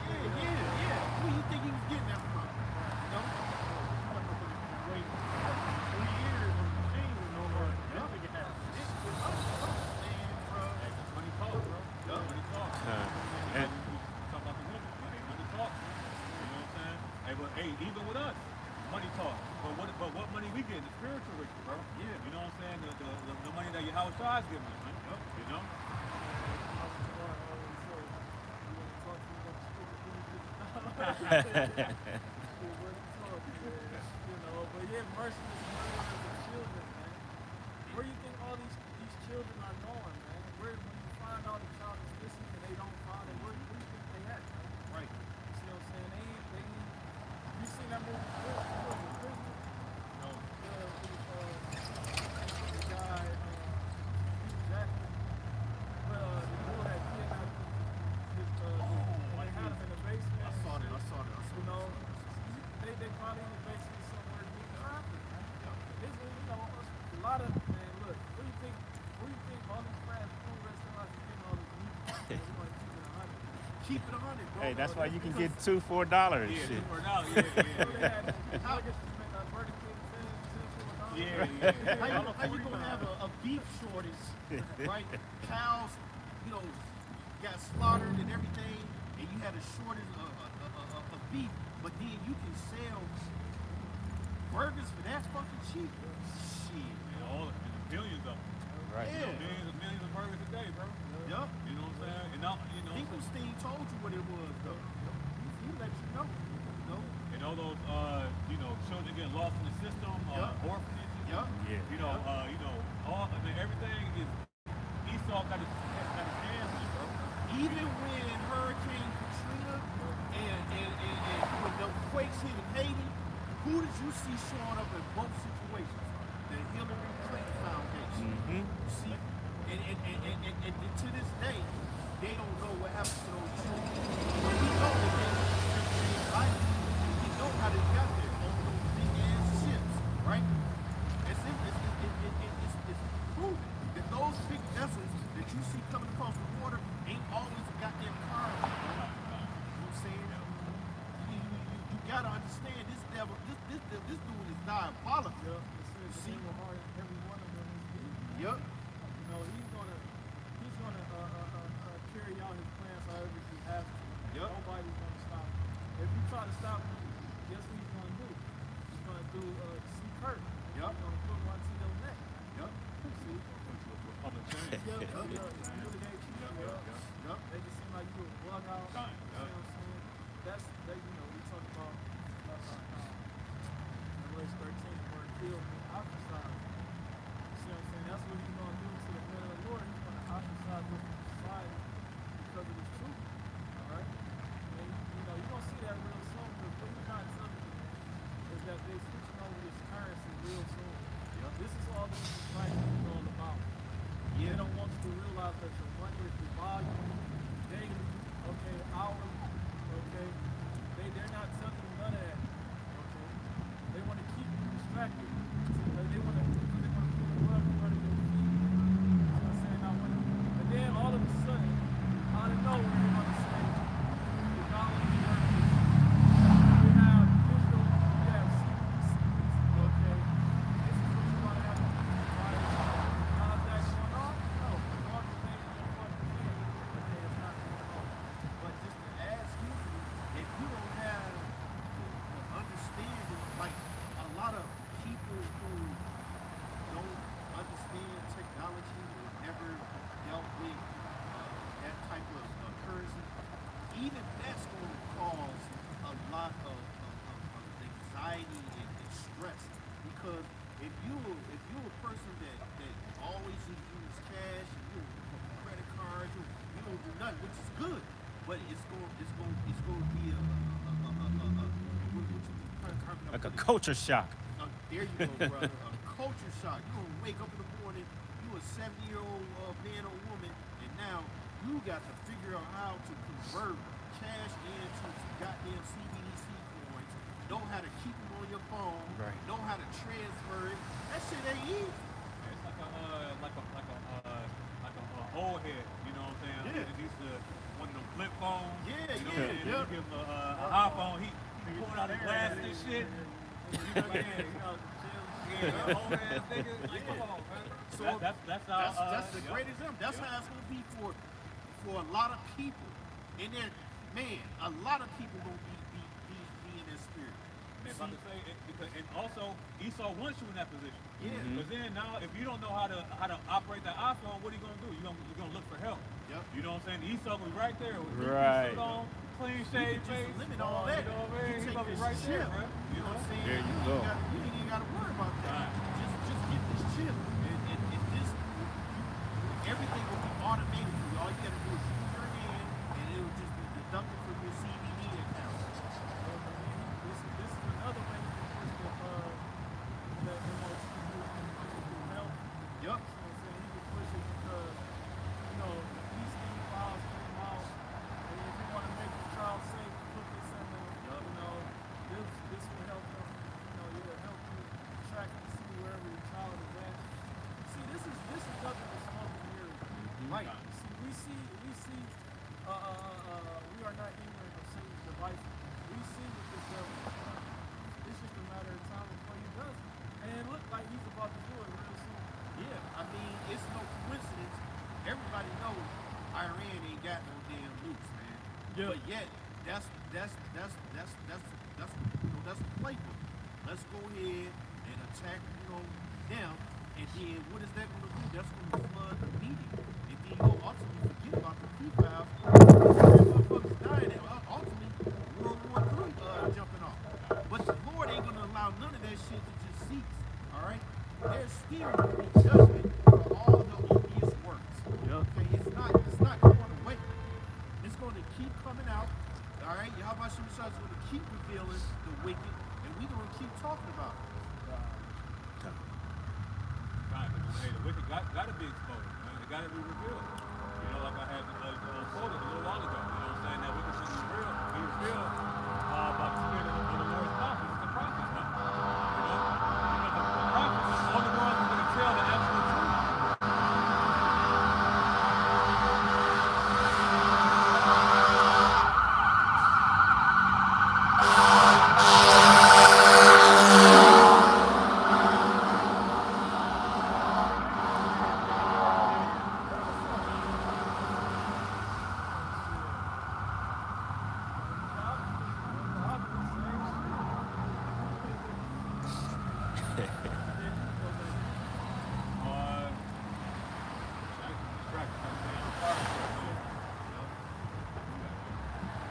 Yeah. Who do you think he was getting that from? Wait 3 years on the machine with no more. That nigga had Money talks, bro. Money talks. And Talk about the women. Money talks. You know what I'm saying? Hey, even with us, money talks. But what money we get? The spiritual riches, bro. Yeah. You know what I'm saying? The money that your house tries giving us, man. You know? But yeah, merciless murders of children, man. Where do you think all these children are going, man? When you find out the child is missing and they don't find it, where do you think they at, man? Right. You see what I'm saying? They ain't. You seen that movie? Prison? No. The guy, Hugh Jackman. But the boy that kidnapped when they had him in the basement. I saw that. You know, they probably in the basement somewhere getting trafficked, man. A lot of, man, look, where you think all these fast food restaurants are getting all this meat? They want to keep it 100. Keep it 100, bro. hey, that's why you can get $2 for $4 and Yeah, shit. $2 for $1. So they had nuggets from Burger King, $10 for $1. Yeah. How you gonna have a beef shortage, right? Cows, got slaughtered and everything, and you had a shortage of beef, but then you can sell burgers for that fucking cheap. Shit. And the billions of them. Right. Yeah. Millions of burgers a day, bro. Yup. You know what I'm saying? And now, Finkelstein told you what it was, though. He let you know. and all those children getting lost in the system, orphanages. Yep. All everything is Esau got his hands in, bro. Even when Hurricane Katrina and when the quakes hit in Haiti, who did you see showing up in both situations? The Hillary Clinton Foundation. Mm-hmm. See, and to this day, they don't know what happened to those children. But we know that they saved life. We know how they got there on those big ass ships, right? It's proven that those big vessels that you see coming across the water ain't always a goddamn car. You know what I'm saying? You gotta understand this devil, this dude is diabolical. Yeah, it says the evil heart in every one of them is evil. Yup. You know, he's gonna carry out his plans however he has to. Yep. Nobody's gonna stop him. If you try to stop him, guess what he's gonna do? He's gonna do see Kurt. Yep. He's gonna put one to your neck. Yup. See? Public shame. Humiliate you. Yup. They just seem like you a bug out. You Fine, know what I'm saying? That's we talk about Revelation 13 where it killed me, ostracized. You see what I'm saying? That's what he's gonna do to the men of the Lord. He's gonna ostracize them from society because of his truth. Alright? And you're gonna see that real soon, because what he's not telling you is that they're switching over this currency real soon. This is all this fight is all about. They don't want you to realize that your money is devalued daily, okay, hourly, okay. They're not telling you none of that, okay. They want to keep you distracted. They want to put the rug in front of your feet. You know what I'm saying? And then all of a sudden, out of nowhere, they're going to say, the dollar is worth this. We have digital, we have CBDCs, okay. This is what you're going to have to do, right? How's that going on? No, as long as they in your fucking head, okay, it's not going on. But just to ask you, if you don't have the understanding, like a lot of people who don't understand technology or never dealt with that type of currency, even that's going to cause a lot of anxiety and stress. Because if you're a person that always just use cash and you don't credit cards, you don't do nothing, which is good. But it's going to be Like a culture shock. there you go, brother. A culture shock. You gonna wake up in the morning, you a 70-year-old man or woman, and now you got to figure out how to convert cash into some goddamn CBDC coins. Know how to keep them on your phone. Right. Know how to transfer it. That shit ain't easy. It's like a old head, you know what I'm saying? Yeah. It used to one of them flip phones. Yeah, you know, yeah, and yeah. You give him an iPhone, he pulled out his glasses and shit. You know what I'm saying? Yeah, old ass nigga. Like, come on, man. So That's how. that's the great example. That's how it's gonna be for a lot of people. And then, man, a lot of people gonna be in that spirit. Man, about to say, and also Esau wants you in that position. Yeah. Because then now, if you don't know how to operate that iPhone, what are you gonna do? You're gonna look for help. Yep. You know what I'm saying? Esau was right there with his Right. suit on, clean You shaved can face. just limit all that. You know what I mean? He's take gonna be this right there, chip. bro. You know what I'm saying? There you go. You ain't even got to worry about that. Just get this chip. And this, everything will be automated for you. All you got to do is use your hand, and it will just be deducted from your CBD account. This is another way you can push the MOT through health. Yup. You know what I'm saying? You can push it because, these things files came out, and if you want to make the child safe, put this in there. This will help them. It'll help you track and see wherever your child is at. See, this is nothing but smoke and mirrors. Right. See, we see, we are not ignorant of Satan's devices. We see what this devil is doing. It's just a matter of time before he does it. And it looks like he's about to do it real soon. Yeah. I mean, it's no coincidence. Everybody knows Iran ain't got no damn nukes, man. Yeah. But yet, that's the playbook. Let's go ahead and attack, them. And then what is that going to do? That's going to flood the media. And then you'll ultimately forget about the pedophiles. Motherfuckers dying, and ultimately World War III jumping off. there's still judgment for all the odious works. Yep. Okay, it's not going away. It's going to keep coming out. All right, Yahweh Shem is going to keep revealing the wicked, and we're going to keep talking about it. Right, because hey, the wicked got to be exposed. Man. It got to be revealed. You know, like I had quoted a little while ago. You know what I'm saying? That wickedness is real. He's real by the spirit of the Lord's prophets, the prophets. Man. You know, because the prophets are the only ones who are going to tell the absolute truth.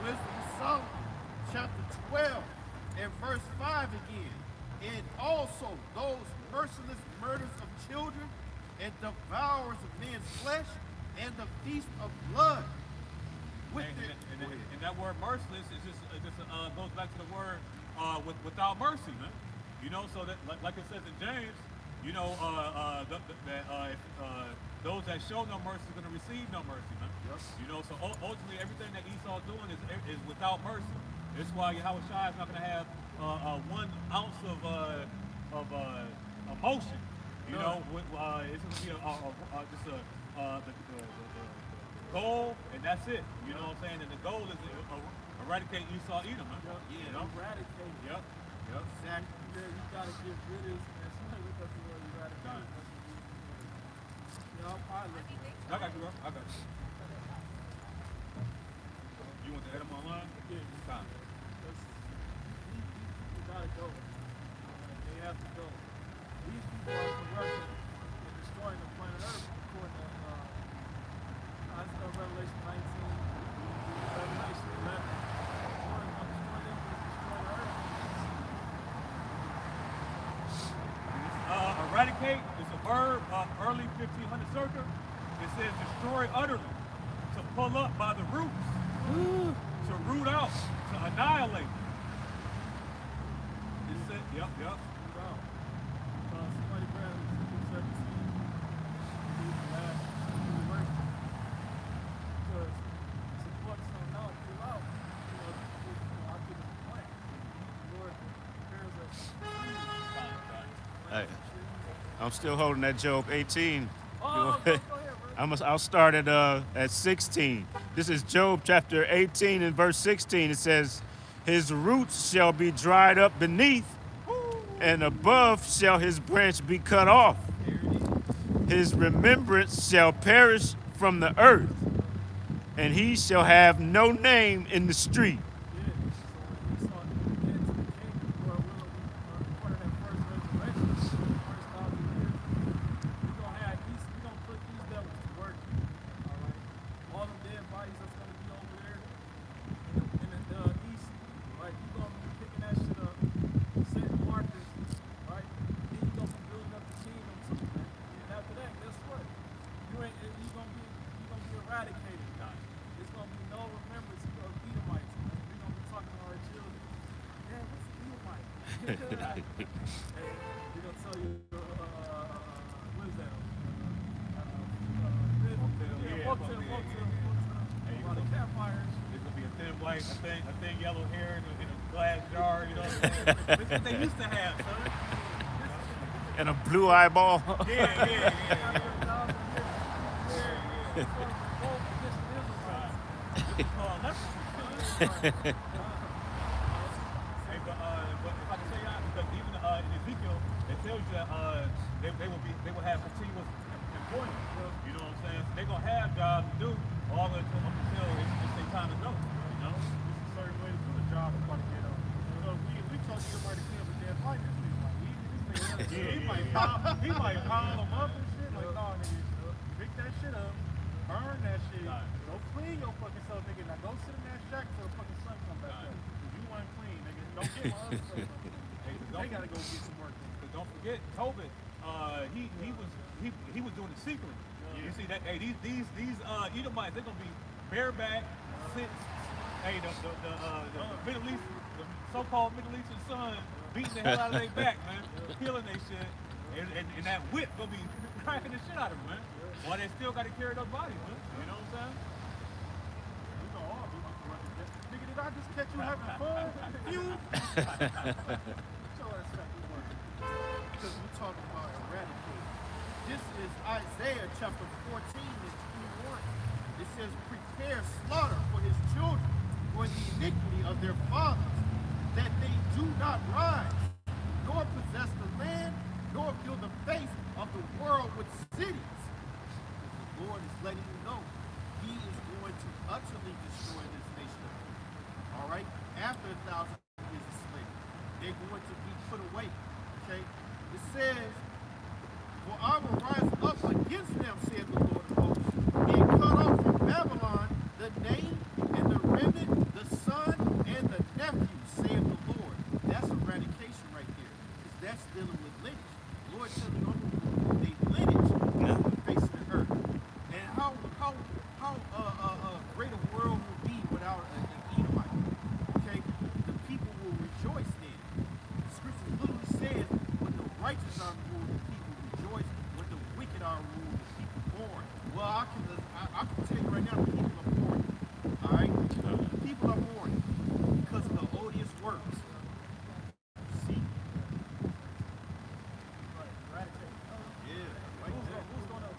Wisdom of Solomon, chapter 12, and verse 5 again. And also those merciless murders of children, and devourers of men's flesh, and the feast of blood. And that word merciless is just goes back to the word without mercy, man. You know, so that like it says in James, you know, those that show no mercy is going to receive no mercy, man. Yep. You know, so ultimately everything that Esau's doing is without mercy. That's why Yahweh Shai is not going to have 1 ounce of emotion. You know, it's going to be just the goal, and that's it. You know what I'm saying? And the goal is to eradicate Esau, Edom. Man. Yeah, You know? Eradicate. Yep. Yep. Exactly. You gotta get rid of this. And somebody look up the word eradicate. Y'all probably I got you, bro. I got you. You want to add them online? Yeah. Time. We gotta go. They have to go. These people are corrupting and destroying the planet Earth according to Revelation 19, Revelation 11. Destroy them is destroy the earth. Eradicate is a verb of early 1500 circa. It says destroy utterly, to pull up by the roots, to root out, to annihilate. It said, yep. Wow. Somebody grab Ezekiel 17. These last few verses. Because it's important to know throughout, I could complain. Lord, here's a Hey, I'm still holding that Job 18. Oh, go ahead, bro. I'll start at 16. This is Job chapter 18 and verse 16. It says, his roots shall be dried up beneath, and above shall his branch be cut off. His remembrance shall perish from the earth, and he shall have no name in the street. Yeah, so when we saw the into the kingdom, or part of that first resurrection, the first 1,000 years, we're gonna put these devils to work. All right, all the dead bodies that's gonna be over there in the east, right? You're gonna be picking that shit up, setting markers, right? Then you're gonna be building up the kingdom too, man. And after that, guess what? You're gonna be eradicated. There's gonna be no remembrance of Edomites. We're gonna be talking to our children. Yeah, what's an Edomite? Hey, we're gonna tell you, what is that? Folktale. About the campfires. There's gonna be a thin white, a thin yellow hair in a glass jar. You know, this is what they used to have, son. And a blue eyeball. Yeah. Hey, but if I can tell you, because even in Ezekiel, it tells you that they will have continuous employment. You know what I'm saying? So they're gonna have jobs to do all the up until it's their time to go. You know? It's a certain way to do the job before they get up. So we told you everybody to clean up the dead fighters. He might pile them up and shit. Like, no, nigga, pick that shit up, burn that shit, go clean your fucking self, nigga. Now go sit in that shack till the fucking sun come back up. Cause you want clean, nigga. Don't get my other stuff. They gotta go get some work. Because don't forget, COVID he was doing it secretly. You see that? Hey, these Edomites, they're gonna be bareback, sit. Hey, the Middle East, the so-called Middle Eastern sun, beating the hell out of their back, man, killing their shit, and that whip gonna be cracking the shit out of them, man. While they still gotta carry those bodies, man. You know what I'm saying? We gonna all be nigga, did I just catch you having fun? You? Show us that we work. Because we're talking about eradicating. This is Isaiah chapter 14 and 21. It says, prepare slaughter for his children, for the iniquity of their fathers, that they do not rise, nor possess the land, nor fill the face of the world with cities. The Lord is letting you know he is going to utterly destroy this nation. All right? After 1,000 years of slavery, they're going to be put away. Okay? It says, for I will rise up against them, said the Lord of hosts, and cut off from Babylon the name and the remnant, the son and the nephew, said the Lord. That's eradication right there, because that's dealing with lineage. The Lord telling you, they lineage is the face of the earth. And how great a world will be without an Edomite. Okay, the people will rejoice then. The scripture literally says, when the righteous are ruled, the people rejoice. When the wicked are ruled, the people mourn. Well, I can tell you right now, the people are mourning. All right, the people are mourning because of the odious works. See? Right, eradicate. Yeah, right there. Who's gonna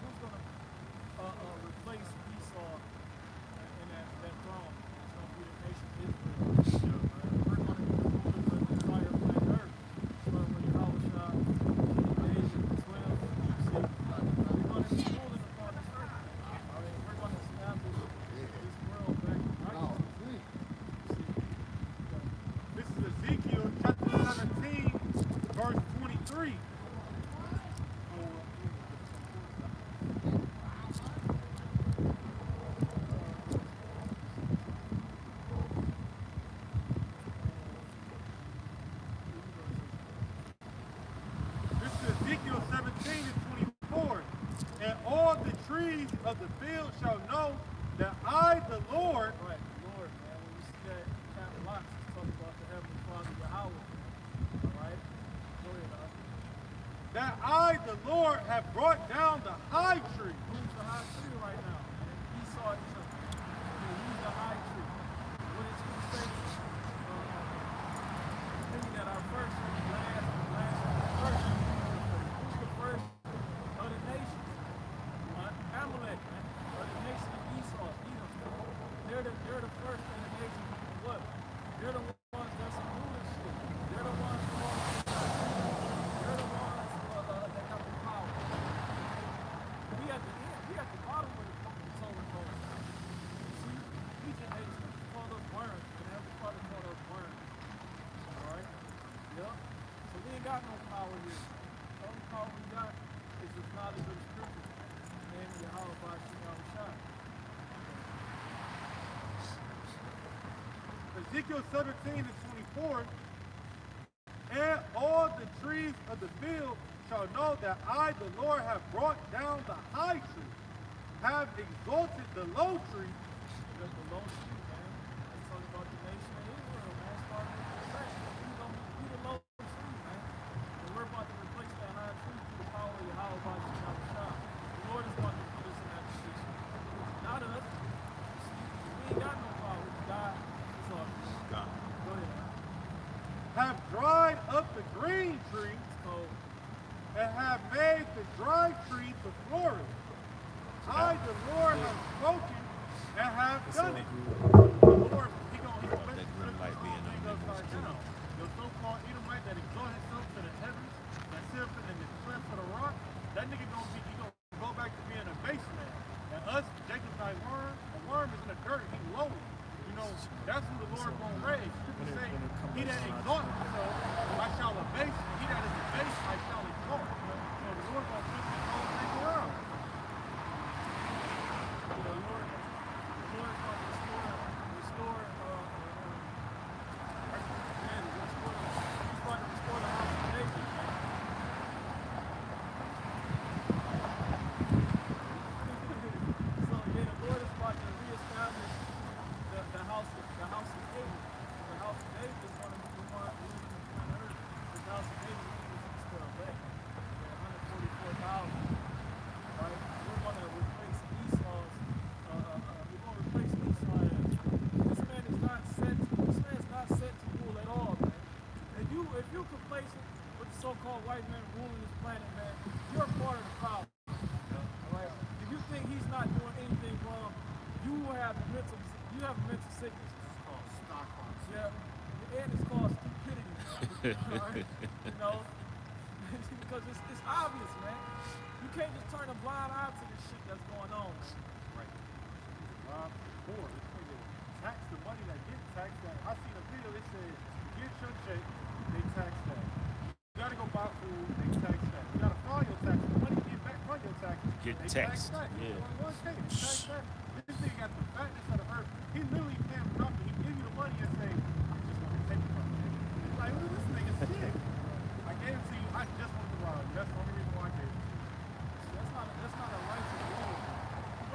replace Esau in that throne? It's gonna be the nation Israel. We're gonna be the rulers of the entire planet Earth. Starting with Yahushua, the age of 12 BC. We're gonna be ruling upon this earth. All right, we're gonna establish this world back in righteousness. This is Ezekiel chapter 17, verse 23. This is Ezekiel 17 and 24. And all the trees of the field shall know that I, the Lord, Right, Lord, man. When you see that chapter lots, it's talking about the Heavenly Father Yahweh. All right? Go ahead, that I, the Lord, have brought down the high tree. Who's the high tree right now? And Esau is who's the high tree? What is he saying? Thinking that our first and the last and the last and the first. Who's the first of the nations? Amalek, man. Or the nation of Esau, Edom. They're the first in the nation of what? They're the ones that's in rulership. They're the ones who are they're the ones that have the power. We at the end, we at the bottom of the totem pole. See, each nation called us worms, and every father called us worms. Alright? Yep. So we ain't got no power here. The only power we got is the knowledge of the scriptures. And Yahweh by Shem Shai. Ezekiel 17 and 24. And all the trees of the field shall know that I, the Lord, have brought down the high tree, have exalted the low tree. That's the low tree, man. That's talking about the nation of Israel, man. Starting with the fact that we the low tree, man. And we're about to replace that high tree through the power of Yahweh by Shem Shai. The Lord is about to put us in that position. Not us. See, we ain't got no power. God is our God. Go ahead, man. Have dried up the green tree, It's cold. and have made the dry tree to flourish. I, the Lord, have spoken and have done it. The Lord, he gonna green light being on the upside down. The so-called Edomite that exalt himself to the heavens, that sit up in the cleft of the rock, that nigga gonna go back to being a base man. And us, Jacob's like worm, a worm is in the dirt, he low. You know, that's who the Lord gonna raise. Scripture say, he that exalts himself, I shall abase, and he that is abased, I shall exalt. So the Lord gonna flip this whole thing around. The Lord is going to restore man, if you're complacent with the so-called white man ruling this planet, man, you're a part of the problem. All right? If you think he's not doing anything wrong, you have a mental sickness. It's called Stockholm. Yeah, and it's called stupidity. All right? You know, because it's obvious, man. You can't just turn a blind eye to this shit that's going on. Right. Rob poor. This nigga tax the money that get taxed. That I seen a video. It said get your check, they tax that. You gotta go buy food, they tax that. You gotta file your taxes. The money you get back from your taxes, Get they taxed. tax that. Yeah. One thing, they tax that. This nigga got the fatness of the earth. He literally paying nothing. He give you the money and say, I just want to take it from you. It's like, look at this nigga sick. I gave it to you. I just want to rob you. That's the only reason why I gave it to you. That's not a righteous ruler.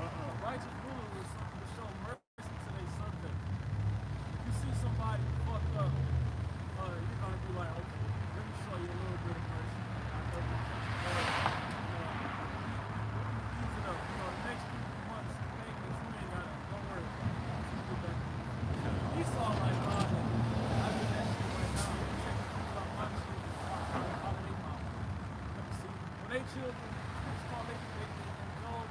A righteous ruler will show mercy to their subjects. If you see somebody fucked up, you're gonna be like, okay, let me show you a little bit of mercy. I know you ease it up. You know, the next few months, payments, you ain't gotta, don't worry. You get back. Esau like, I do that shit right now. You check about my shit. Out of their mouth. Let me see. When they children, it's called they Job.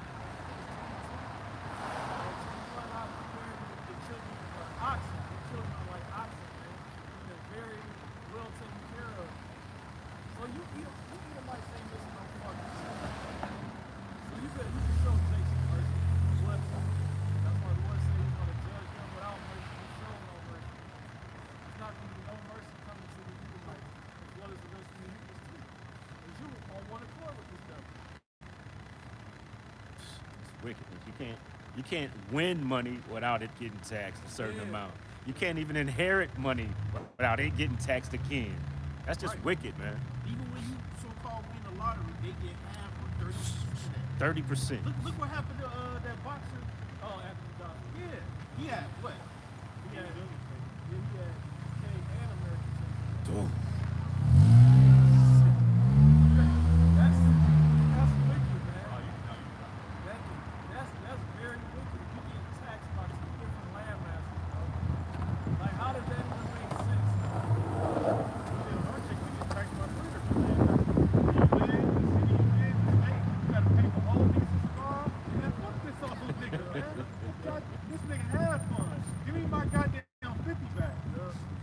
Run out of the children are oxen. The children are like oxen, man. And they're very well taken care of. So you eat them like saying this is no fucking shit. So you can show Jason mercy. But that's why the Lord said he's going to judge them without mercy. He show no mercy. There's not going to be no mercy coming to the Edomites, as well as the rest of the Hebrews too. Because you on one accord with this devil. It's wickedness. You can't win money without it getting taxed a certain Yeah. amount. You can't even inherit money without it getting taxed again. That's just Right. wicked, man. Even when you so-called win the lottery, they get half or 30%. 30%. Look what happened to that boxer. Oh, Anthony Johnson. Yeah, he had what? He had King and American Champion. Dude. That's wicked, man. Oh, you know, you That's very wicked. You get taxed by two different landmasters, bro. Like, how does that even make sense? Our chick, we get taxed by 3 different things. You live, the city you live, the state. You gotta pay for all these cars. Man, fuck this all nigga, man. This nigga had fun. Give me my goddamn 50 back.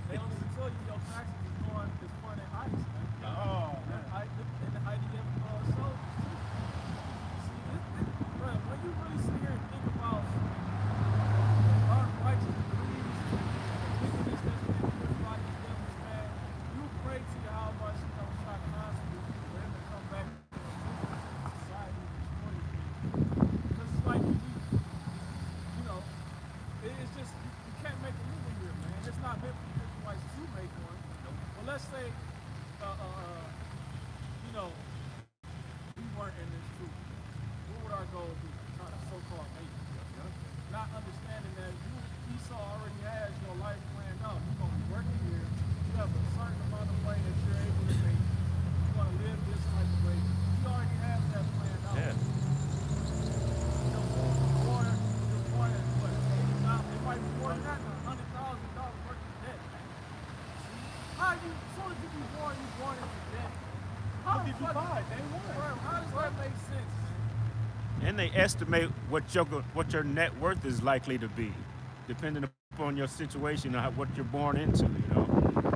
They don't even tell you your taxes is fun and ice, man. Oh, man. And the IDF soldiers, too. See, bro, when you really sit here and think about unrighteous beliefs, wickedness that's been put by these devils, man, you pray to your Almighty, you know, try constantly for him to come back to society and destroy these things. Because it's like, you know, it's just, you can't make a living here, man. It's not meant for the Israelites to make one. But let's say, you know, we weren't in this truth. What would our goal be? Trying to so-called make it. Not understanding that Esau already has your life planned out. You're going to be working here. You have a certain amount of money that you're able to make. You're going to live this type of way. He already has that planned out. Yeah. You know, born at what? 80,000. It might be more than that now. $100,000 worth of debt. See? How you, as soon as you be born into debt. How What the did you fuck- buy? Day one. Bro, how does that make sense, man? And they estimate what your net worth is likely to be, depending upon your situation or what you're born into, you know.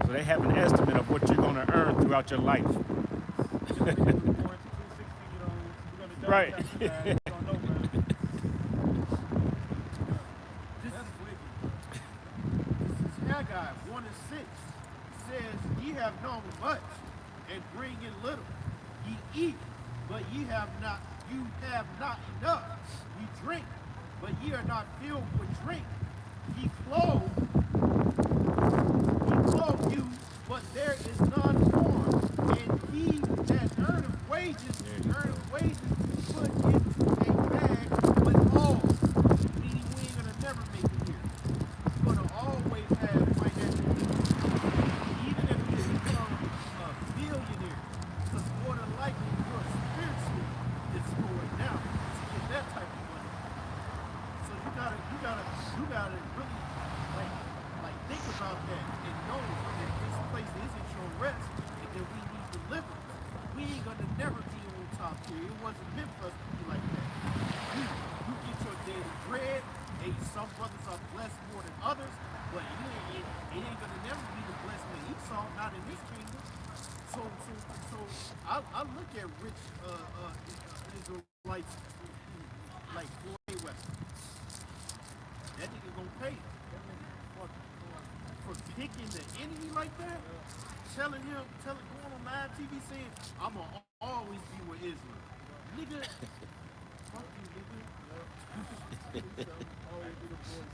So they have an estimate of what you're going to earn throughout your life. Born to 2 16-year-olds. We're gonna Right. double tap you, man. You don't know, man. That's wicked. This is Haggai 1:6. Says, ye have known much and bring in little. Ye eat, but you have not enough. Ye drink, but ye are not filled with drink. Ye clothe you, but there is none warm. And he that earneth wages, put into a bag with all. Meaning we ain't gonna never make it here. You're gonna always have financial needs. Even if you become a billionaire, because more than likely you're spiritually destroyed now to get that type of money. So you gotta really like think about that and know that it's nature. It wasn't meant for us to be like that. You get your daily bread. Hey, some brothers are blessed more than others, but it ain't gonna never be the blessing of Esau, not in this kingdom. So I look at rich Israelites like Floyd Mayweather. That nigga gonna pay for picking the enemy like that. Telling going on live TV saying I'm gonna always be with Israel, nigga. Fuck you, nigga. Always be the voice.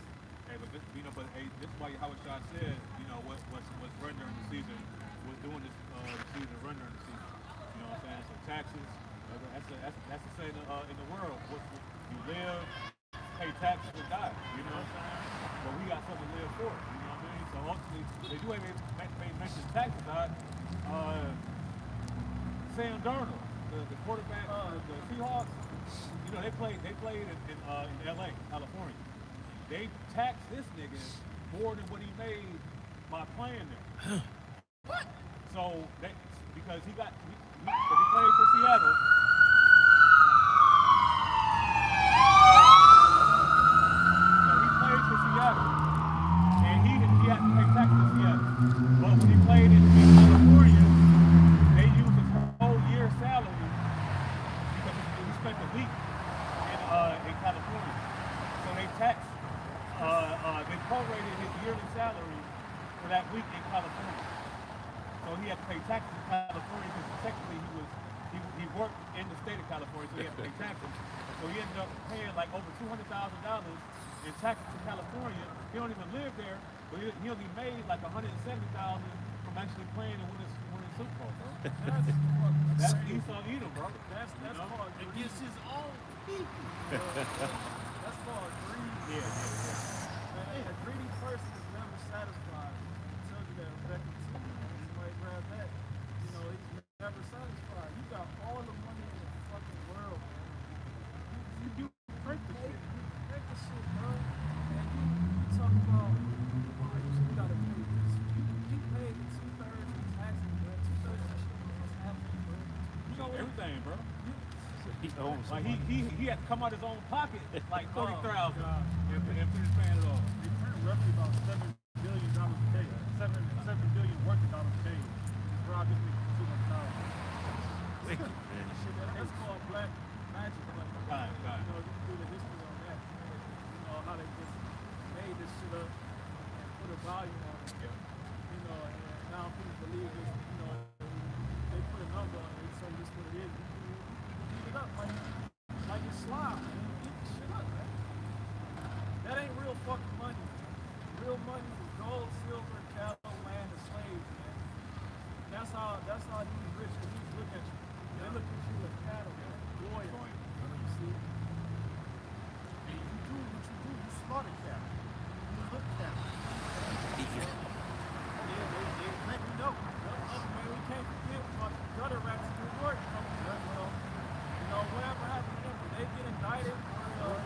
Hey, but this, this is why Howard Shah said, what's rendering the season, was doing this season, rendering the season. You know what I'm saying? So taxes, that's the saying in the world. You live, pay taxes, and die. You know what I'm saying? But we got something to live for. You know what I mean? So ultimately, they do ain't mention taxes, Sam Darnold, the quarterback of the Seahawks. You know, they played in LA, California. They taxed this nigga more than what he made by playing there. What? So because he played for Seattle. So he played for Seattle, and he had to pay taxes in Seattle. But when he played in California, they used his whole year's salary because he spent a week in California. So they taxed, they prorated his yearly salary for that week in California. So he had to pay taxes in California because technically he worked in the state of California, so he had to pay taxes. So he ended up paying like over $200,000 in taxes to California. He don't even live there, but he only made like $170,000 from actually playing and winning Super Bowl, bro. That's Esau Edom, bro. That's called greed. Against his own people. That's called greed. Yeah. A greedy person is never satisfied. I tell you that, Rebecca, too. Somebody grab that. You know, he's never satisfied. You got all the money in the fucking world, man. You print the shit. You print the shit, bro. And you talk about, you gotta pay this. You paid the 2/3 of taxes, man. 2/3 of shit was happening, bro. You know what? Everything, bro. He owns Like he had to come out his own pocket like $40,000 God. and finish paying it all. They print roughly about $7 billion a day. $7 billion worth of dollars a day. Rob this nigga for $200,000. That's called black magic. Right. You know, you can do the history on that. You know, how they just made this shit up and put a value on it. You know, and now people believe this, you know, they put a number on it, they say this what it is. You eat it up like it's slime, man. Eat the shit up, man. That ain't real fucking money. Real money is gold, silver, cattle, land, and slaves, man. That's how these rich elites look at you. They look at you as cattle, man. Loyal. You see? And you do what you do. You slaughter cattle. You hook cattle. They let me know. Man, we can't forget about the gutter rats in New York coming up. You know, whatever happened to them, when they get indicted or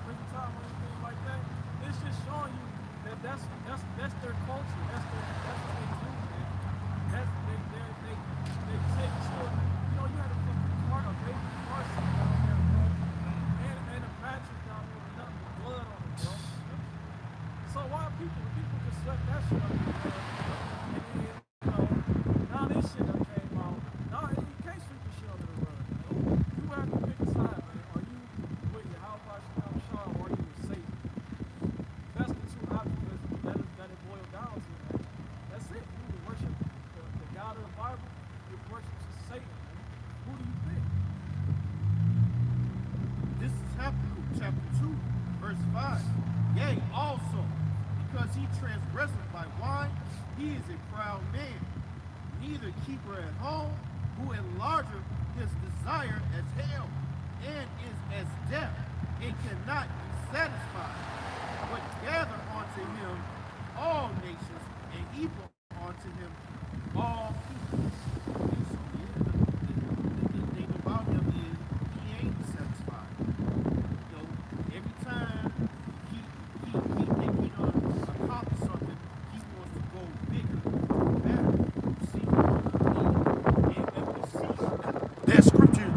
prison time or anything like that, it's just showing you that that's their culture. That's what they do, man. They take children. You know, you had a fucking car, a baby car sitting down there, bro. And a mattress down there with nothing but blood on it, bro. So why people just sweat that shit up? And then, you know, now this shit done came out. Now you can't sweep the shit under the rug, man. You have to pick a side, man. Are you with your how about Howard Shah or are you with Satan? That's the two options that it boils down to, man. That's it. You either worship the God of the Bible, you worship Satan, man. Who do you pick? This is Habakkuk chapter 2, verse 5. Yea, also, because he transgresseth by wine, he is a proud man, neither keeper at home, who enlargeth his desire as hell, and is as death, and cannot be satisfied, but gather unto him all nations, and evil unto him all people. And so the thing about him is he ain't satisfied. You know, every time he think he done accomplished something, he wants to go bigger, better. See, and we see that scripture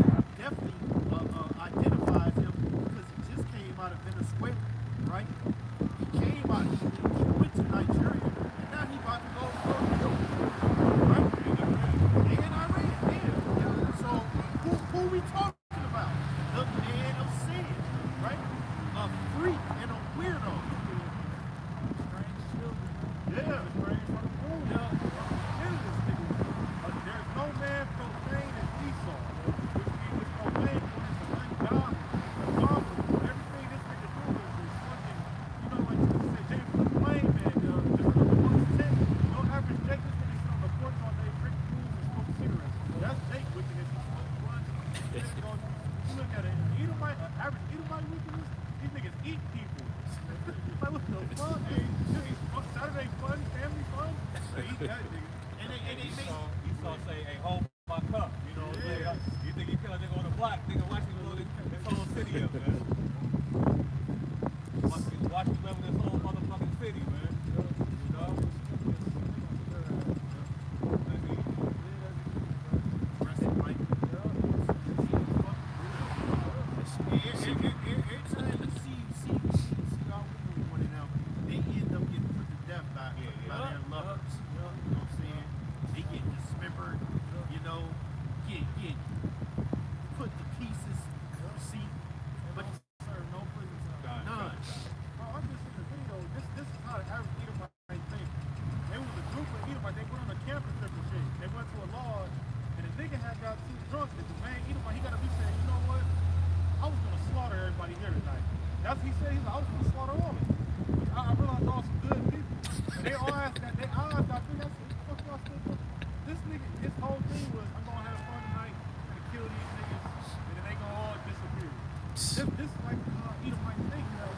his whole thing was, I'm gonna have fun tonight, I'm gonna kill these niggas, and then they gonna all disappear. This is like Edomite thing, you know.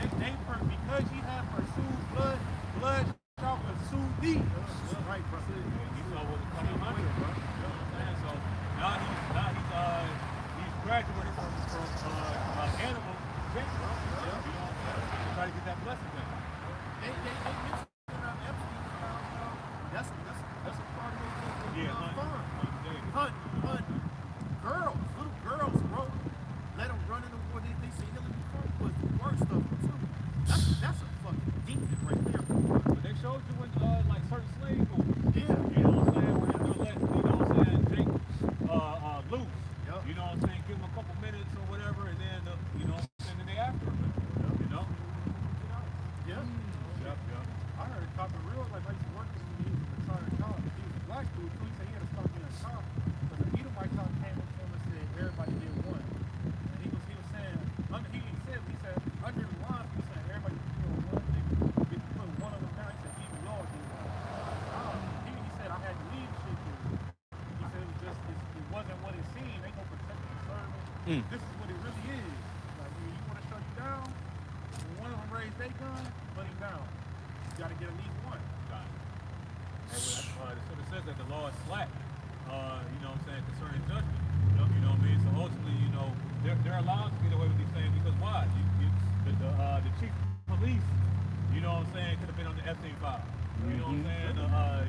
Because he had pursued blood shall pursue thee. Right, bro. He saw what was coming under him, bro. You know what I'm saying? So now he's graduated from animal check, bro. You know what I'm saying? Try to get that blessing thing. They mentioned Epstein, that's a part of it. Yeah, Hunt girls, little girls, bro. Let them run in the woods. They say Hillary Clinton was the worst of them too. That's a fucking demon right there. But they showed you in like certain slave movies. Yeah. You know what I'm saying? Where they're gonna let, you know what I'm saying, Jake loose. Yep. You know what I'm saying? Give him a couple minutes or whatever, and then you know, and then they after him. You know? Yeah. Yep. I heard Copper Real, like, I used to work with him when he was a retired cop. He was a black dude, too. He said he had to stop being a cop. Because the Edomite cop came up to him and said, everybody did one. And he was saying, he said, under the lines, he said, everybody did one thing. If you put one of them down, he said, even y'all did one. He said, I had to leave shit here. He said, it was just, it wasn't what it seemed. They gonna protect and serve it. This is what it really is. Like, you want to shut you down? When one of them raised their gun, put him down. You gotta get at least one. It sort of says that the law is slack, you know what I'm saying, concerning judgment. You know what I mean? So ultimately, you know, they're allowed to get away with these things because why? The chief of police, you know what I'm saying, could have been on the Epstein file. You know what I'm saying?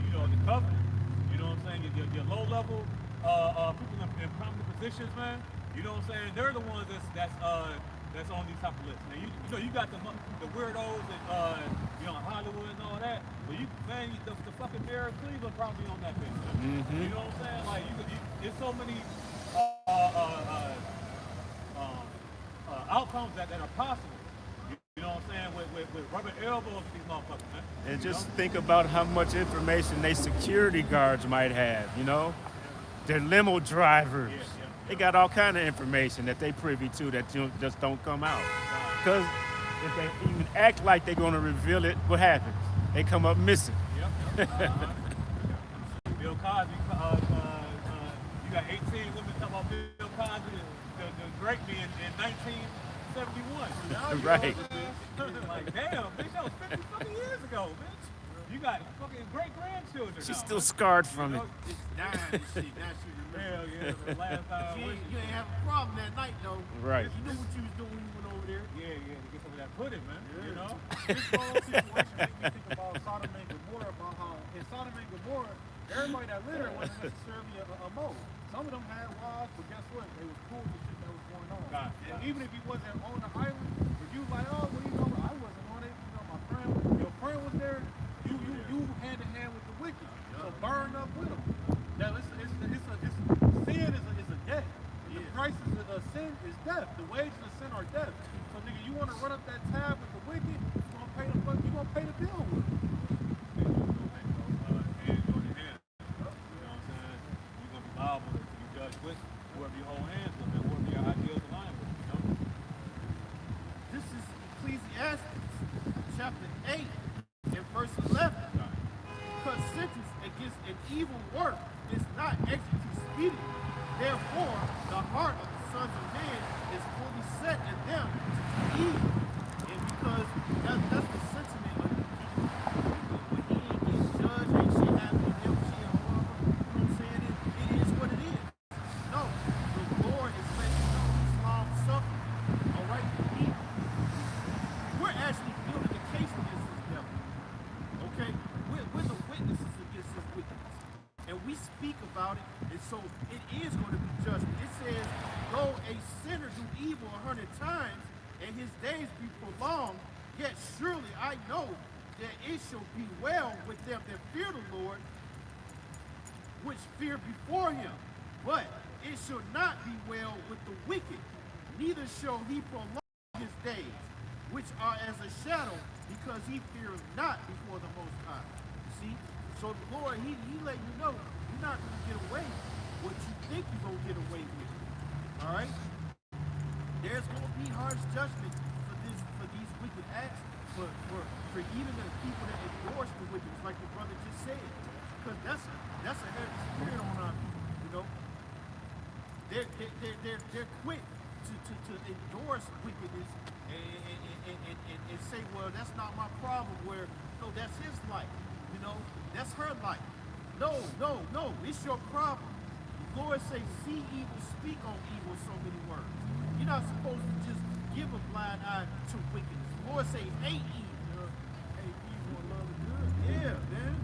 You know, the covenant. You know what I'm saying? Your low level people in prominent positions, man. You know what I'm saying? They're the ones that's on these type of lists. Now you know you got the weirdos and you know Hollywood and all that, but the fucking mayor of Cleveland probably on that bitch. You know what I'm saying? Like there's so many outcomes that are possible. You know what I'm saying? With rubber elbows with these motherfuckers, man. And just think about how much information they security guards might have, you know? Their limo drivers. They got all kind of information that they privy to that just don't come out. Because if they even act like they're going to reveal it, what happens? They come up missing. Bill Cosby, you got 18 women talking about Bill Cosby, the great man in 1971. Right. Like, damn, bitch, that was 50 fucking years ago, bitch. You got fucking great-grandchildren She's now, still man. scarred from it. It's dying and shit. Now she remember. Hell yeah, the last time. You ain't have a problem that night though. Right. You knew what you was doing when you went over there. Yeah, to get some of that pudding, man. You know? This whole situation makes me think about Sodom and Gomorrah, about how in Sodom and Gomorrah, everybody that lived there wasn't necessarily a mole. Some of them had wives, but guess what? They was cool with shit that was going on. And even if you wasn't on the island, if you like, oh, well, you know, I wasn't on it. You know, your friend was there. You hand in hand with the wicked. So burn up with them. Now, sin is a death. The price of sin is death. The wages of sin are death. So, nigga, you want to run up that tab with the wicked? You gonna pay the bill with it. Hands on your hand. You know what I'm saying? You're going to be liable to be judged with whoever you hold hands with and whoever your ideals align with, you know? This is Ecclesiastes chapter 8 and verse 11. Because sentence against an evil work is not executed speedily. Therefore, the heart of the sons of men is fully set in them to do evil. And because that's the sentiment of when he ain't getting judged, ain't shit happening to him, shit horrible. You know what I'm saying? It is what it is. No, the Lord is letting you know he's long suffering. All right? We're actually building a case against this devil. Okay? We're the witnesses against his wickedness. And we speak about it, and so it is going to be judgment. It says, though a sinner do evil 100 times, and his days be prolonged, yet surely I know that it shall be well with them that fear the Lord, which fear before him. But it shall not be well with the wicked, neither shall he prolong his days, which are as a shadow, because he feareth not before the Most High. You see? So the Lord, he let you know, you're not going to get away what you think you're going to get away with. All right? There's going to be harsh judgment for these wicked acts, for even the people that endorse the wickedness, like the brother just said. because that's a heavy spirit on our people. You know, they're quick to endorse wickedness and say, well, that's not my problem. Where no, that's his life. You know, that's her life. No, it's your problem. The Lord say, see evil, speak on evil, so many words. You're not supposed to just give a blind eye to wickedness. The Lord say, hate evil. Hate evil and love the good. Yeah, man.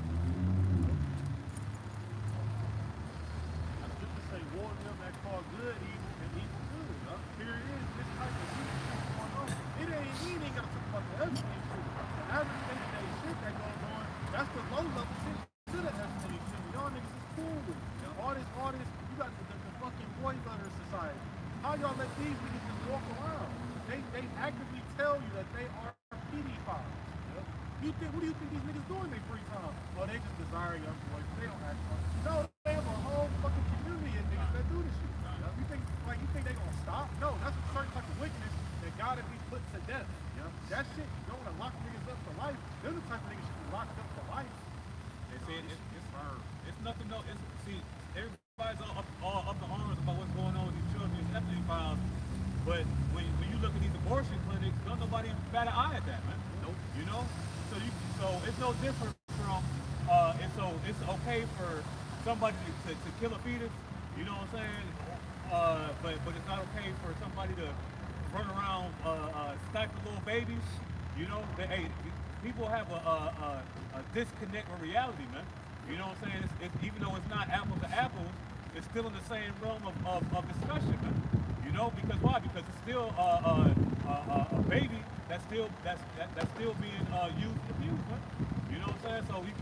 You can say war to them that call good evil and evil good. Here it is, this type of shit going on. It ain't, we ain't got to talk about the Epstein shit. The average day-to-day shit that goes on, that's the low-level shit to the Epstein shit. Y'all niggas is cool with it. All this, you got the fucking boy letter society. How y'all let these niggas just walk around? They actively tell you that they are pedophiles. What do you think these niggas do in their free time? Oh, they just desire young boys. They don't act fun. No, they have a whole fucking community of niggas that do this shit. You think they gonna stop? No, that's a certain type of wickedness that gotta be put to death. That shit, you don't wanna lock niggas up for life. They're the type of niggas should be locked up for life. It's nothing. No, see, everybody's all up in arms about what's going on with these children, these Epstein files. But when you look at these abortion clinics, don't nobody bat an eye at that, man. Nope. You know, so it's no different from. It's okay for somebody to kill a fetus. You know what I'm saying? But it's not okay for somebody to run around stifle little babies. You know, people have a disconnect with reality, man. You know what I'm saying? It's even though it's not apples to apples, it's still in the same realm of discussion, man. You know, because why? Because it's still a baby that's still being used and abused, man. You know what I'm saying? So you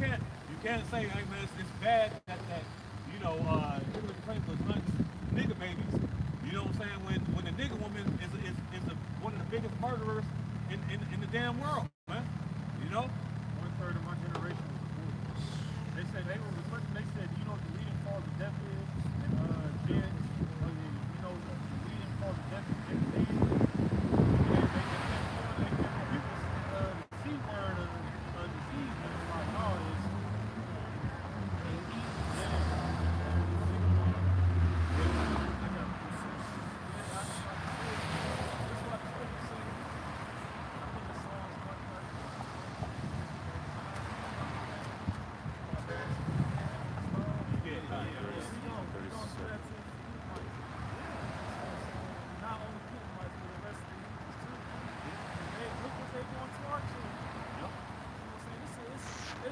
can't say, hey man, it's bad that Hillary Clinton was hunting nigga babies. You know what I'm saying? When the nigga woman is one of the biggest murderers in the damn world, man. You know? 1/3 of my generation was aborted. They said you know what the leading cause of death is? Gen, you know the leading cause of death is Gen Z. The C word of disease, and it's like, no, it's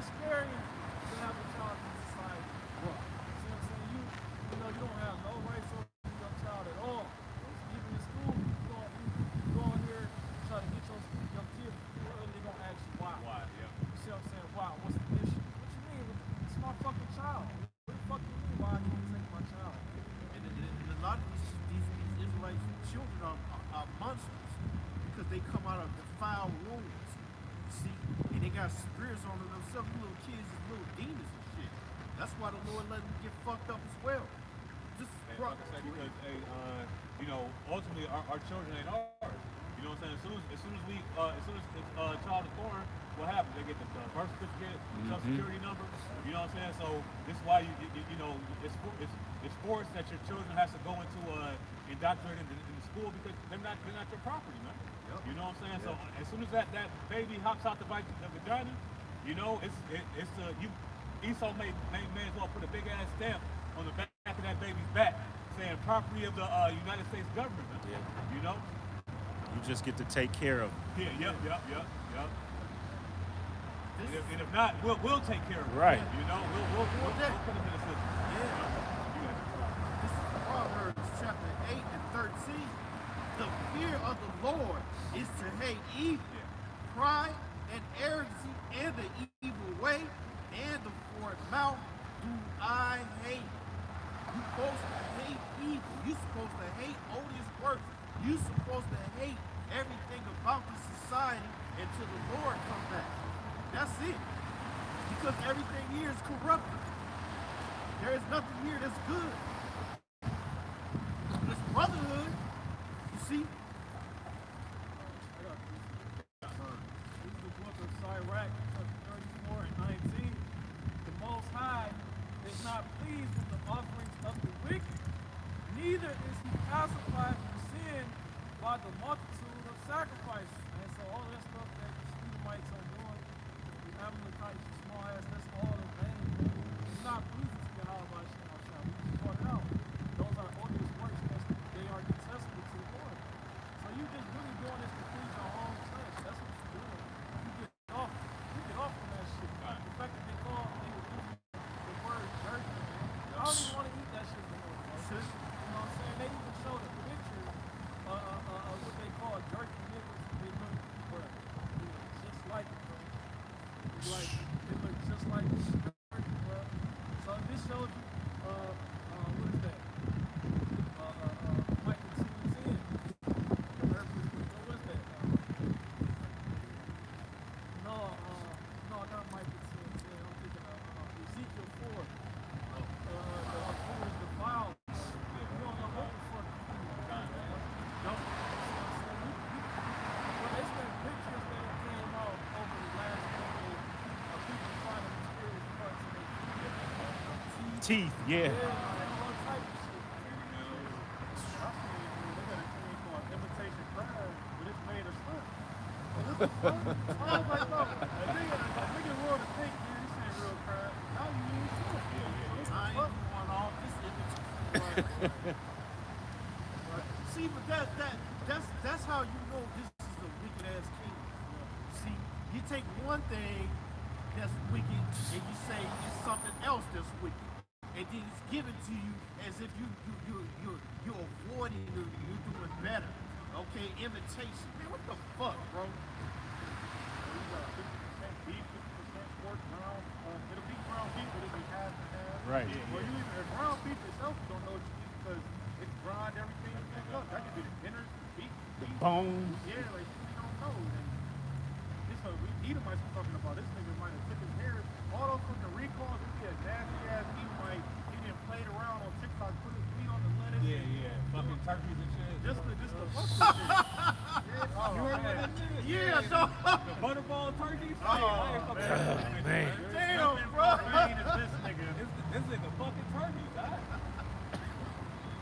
it's scary to have a child in this society. See what I'm saying? You don't have no rights over your child at all. Even in school, you go in here, try to get your kid, they're gonna ask you why. Why? Yeah. You see what I'm saying? Why? What's the issue? What you mean? It's my fucking child. What the fuck you mean? Why I can't take my child? And a lot of these Israelite children are monsters because they come out of defiled wombs. See, and they got spirits on them themselves. Little kids is little demons and shit. That's why the Lord let them get fucked up as well. Just And like I said, because ultimately our children ain't ours. You know what I'm saying? As soon as a child is born, what happens? They get the birth certificate, social security number. You know what I'm saying? So this is why it's forced that your children has to go into indoctrinated in the school because they're not your property, man. Yep. You know what I'm saying? Yep. So as soon as that baby hops out the vagina, you know Esau may as well put a big ass stamp on the back of that baby's back saying property of the United States government. Man. Yeah. You know. You just get to take care of them. Yeah. And if not, we'll take care of it. Right. You know, we'll put them in the system. Yeah. This is Proverbs chapter 8 and 13. The fear of the Lord is to hate evil, pride and arrogancy, and the evil way, and the forward mouth do I hate. You're supposed to hate evil. You're supposed to hate odious works. You're supposed to hate everything about the society until the Lord comes back. That's it. Because everything here is corrupted. There is nothing here that's good. It's brotherhood. You see? This is the book of Sirach, chapter 34 and 19. The Most High not pleased with the offerings of the wicked, neither is he pacified from sin by the multitude of sacrifices. And so all that stuff that the Edomites are doing, the Amalekites, the small ass, that's all in vain. It's not pleasing to Yahweh Shem Hashah. We just brought it out. Those are odious works. They are detestable to the Lord. So you just really doing this to please your own flesh. That's what you're doing. You get off from that shit. The fact that they were using the word jerky, man. I don't even want to eat that shit no more, bro. You know what I'm saying? They even showed a picture of what they call jerky niggas. They look, bro, just like it, bro. They look just like jerky, bro. So this shows you, what is that? Might continue in. What is that? No, not Michael 10. I'm thinking of Ezekiel 4. The food is defiled. You don't know what the fuck you do. Don't. Well, it's been pictures that came out over the last decade of people finding mysterious parts in their Teeth, yeah. all type of shit. I seen they got a thing called imitation crab, but it's made of shrimp. And what the fuck? I was like, no, a nigga rolled a fake, man. This ain't real crab. How you use shrimp? I ain't going off this image. See, but that's how you know this is a wicked ass king. See, you take one thing that's wicked and you say it's something else that's wicked, and then it's given to you as if you're avoiding it, you're doing better. Okay, imitation. Man, what the fuck, bro? We got 50% beef, 50% pork, ground. It'll be ground beef, but it'll be half and half. Right. Well, you even ground beef itself, you don't know what you eat because it's grind everything you pick up. That could be the innards, the beef, Bones. yeah, like you don't know. And this Edomites we're talking about, this nigga might have took his hair. All those fucking recalls, we get nasty ass Edomite. He didn't played around on TikTok, put his feet on the lettuce. Fucking turkeys and shit. Just the fuck with shit. Yeah, You heard about that shit? Yeah, dog. The butterball turkeys? I ain't fucking with that. Man. Damn, bro. This nigga. This nigga fucking turkey, guy.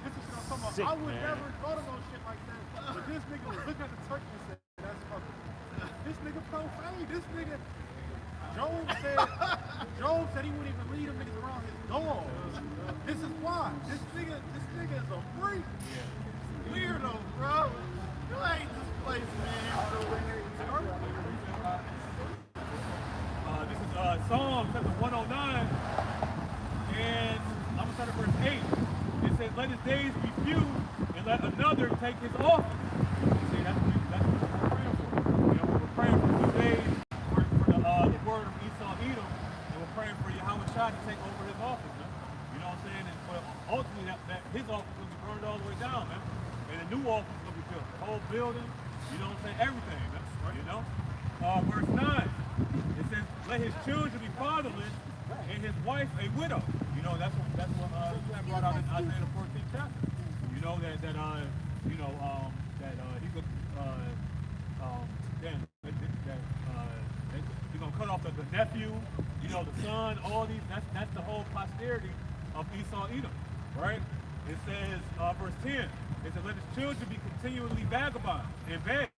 This is what I'm talking about. Sick, I would man. never thought about shit like that. But this nigga was looking at the turkey and said, that's fucking. This nigga profane. This nigga. Job said he wouldn't even lead them niggas around his dog. This is why. This nigga is a freak. Weirdo, bro. You ain't this place, man. This is Psalm chapter 109, and I'm gonna start at verse 8. It says, "Let his days be few, and let another take his office." See, that's what we're praying for. You know, we're praying for the days for the word of Esau Edom, and we're praying for Yahweh Shah to take over his office, man. You know what I'm saying? And but ultimately, that his office will be burned all the way down, man. And a new office will be built. The whole building, you know what I'm saying? Everything, man. You know? Verse 9, it says, "Let his children be fatherless, and his wife a widow." You know, that's what Sam brought out in Isaiah the 14th chapter. You know that he's gonna cut off the nephew, you know, the son, all these. That's the whole posterity of Esau Edom, right? It says, verse 10, it says, "Let his children be continually vagabonds and beg.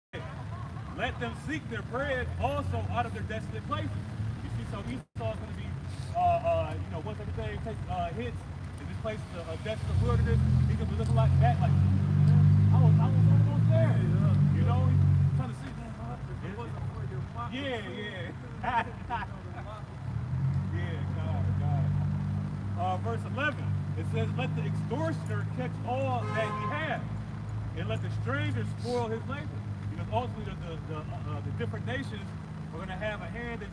Let them seek their bread also out of their desolate places." You see, so Esau's going to be, once everything takes hits, and this place is a desolate wilderness, he's going to be looking like that, like, I was almost there. You know, he's trying to see. It wasn't for your mouth. Yeah. God. Verse 11, it says, "Let the extortioner catch all that he has, and let the stranger spoil his labor." Because ultimately the different nations are going to have a hand in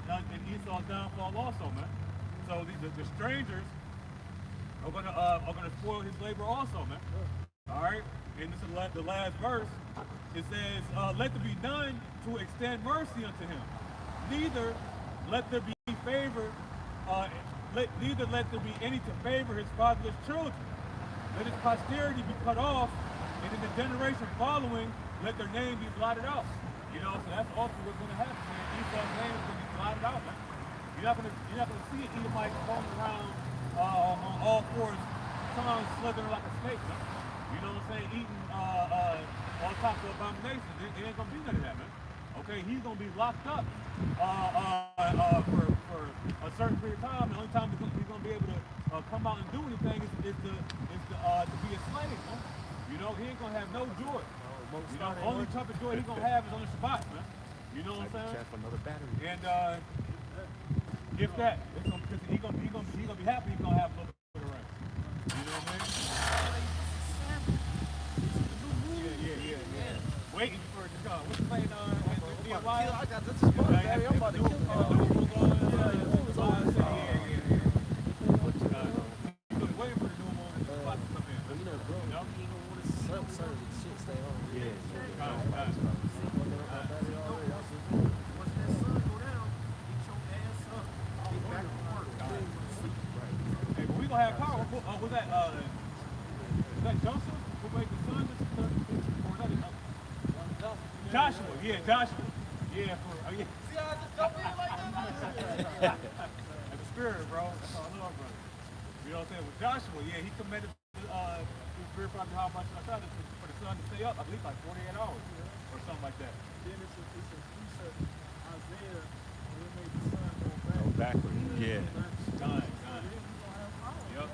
Esau's downfall also, man. So the strangers are going to spoil his labor also, man. All right, and this is the last verse. It says, "Let there be none to extend mercy unto him, neither let there be favor. Neither let there be any to favor his fatherless children. Let his posterity be cut off, and in the generation following, let their name be blotted out." You know, so that's also what's going to happen, man. Esau's name is going to be blotted out, man. You're not going to see an Edomite going around on before his tongue slithering like a snake, man. You know what I'm saying? Eating all types of abominations. It ain't gonna be none of that, man. Okay, he's gonna be locked up for a certain period of time. The only time he's gonna be able to come out and do anything is to be a slave, man. You know, he ain't gonna have no joy. You know, only type of joy he's gonna have is on the Shabbat, man. You know what I'm saying? For another battery. And if that, it's gonna, because he gonna be happy. He's gonna have a little bit of rest. You know what I mean? Yeah. Waiting for it to come. What's the plane on? I got this is fun, baby. I'm about to kill Waiting for the new moon and the spot to come in. You know, bro, You know? he ain't gonna want to certain shit stay on. Yeah. Once that sun go down, get your ass up. Get back to work. Hey, but we gonna have power. Was that Joseph who made the sun? Or was that another? Joshua. Yeah, Joshua. Yeah, yeah. See how I just jump in like that? That's the spirit, bro. That's all I love, brother. You know what I'm saying? With Joshua, yeah, he commended the spirit probably how much I tried for the sun to stay up, I believe like 48 hours or something like that. Then it's a precept, Isaiah, when they made the sun go back. Go backward. Yeah. Done. Yep.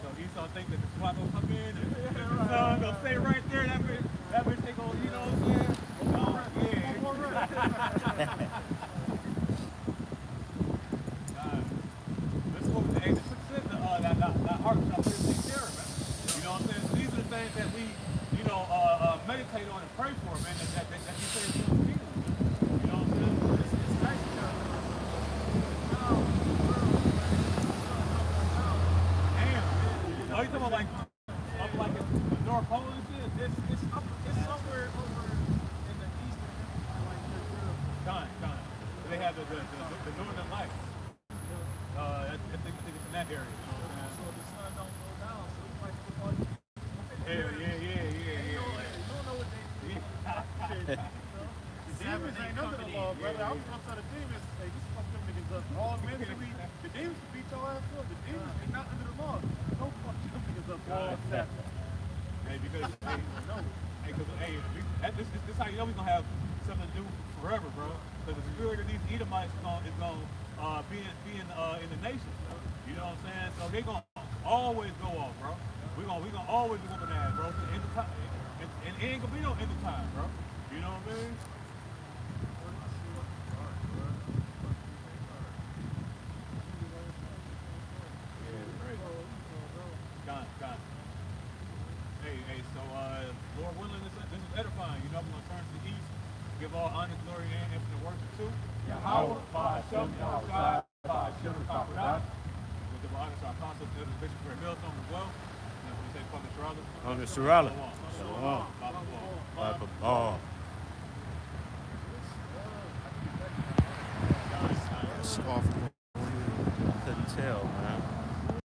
So Esau think that the spot gonna come in and the sun gonna stay right there. That bitch they gonna, you know what I'm saying? Let's go with the age of success. That heart shall put take care of, man. You know what I'm saying? So these are the things that we, you know, meditate on and pray for, man. That you say is going to be. You know what I'm saying? It's nice to know. Damn. Oh, you talking about like up like in the North Pole and shit? It's somewhere over in the eastern, like Europe. Done. They have the Northern Lights. I think it's in that area. You know what I'm So saying? the sun don't go down, so you might go on. Yeah. You don't know what they do. The demons ain't under the law, brother. I was gonna tell the demons, hey, you fuck them niggas up. All mentally, the demons can beat your ass up. The demons are not under the law. Don't fuck them niggas up. All that. Hey, because this how you know we're gonna have something to do forever, bro. Because the spirit of these Edomites is gonna be in the nation. You know what I'm saying? So they gonna always go off, bro. We gonna always be whooping ass, bro. To end the time, and it ain't gonna be no end of time, bro. You know what I mean? Got it. Hey, so Lord willing, this is edifying. You know, we're gonna turn to the east, give all honor, glory, and infinite worship to Yahweh, Ba'ashem, Yahweh, Ba'ashem, Kapadah. We'll give honor to our apostles, elders, Bishop Fred Millstone as well. And then we say, Father Shirala. Father Shirala. Shalom. Baba ball. Couldn't tell, man.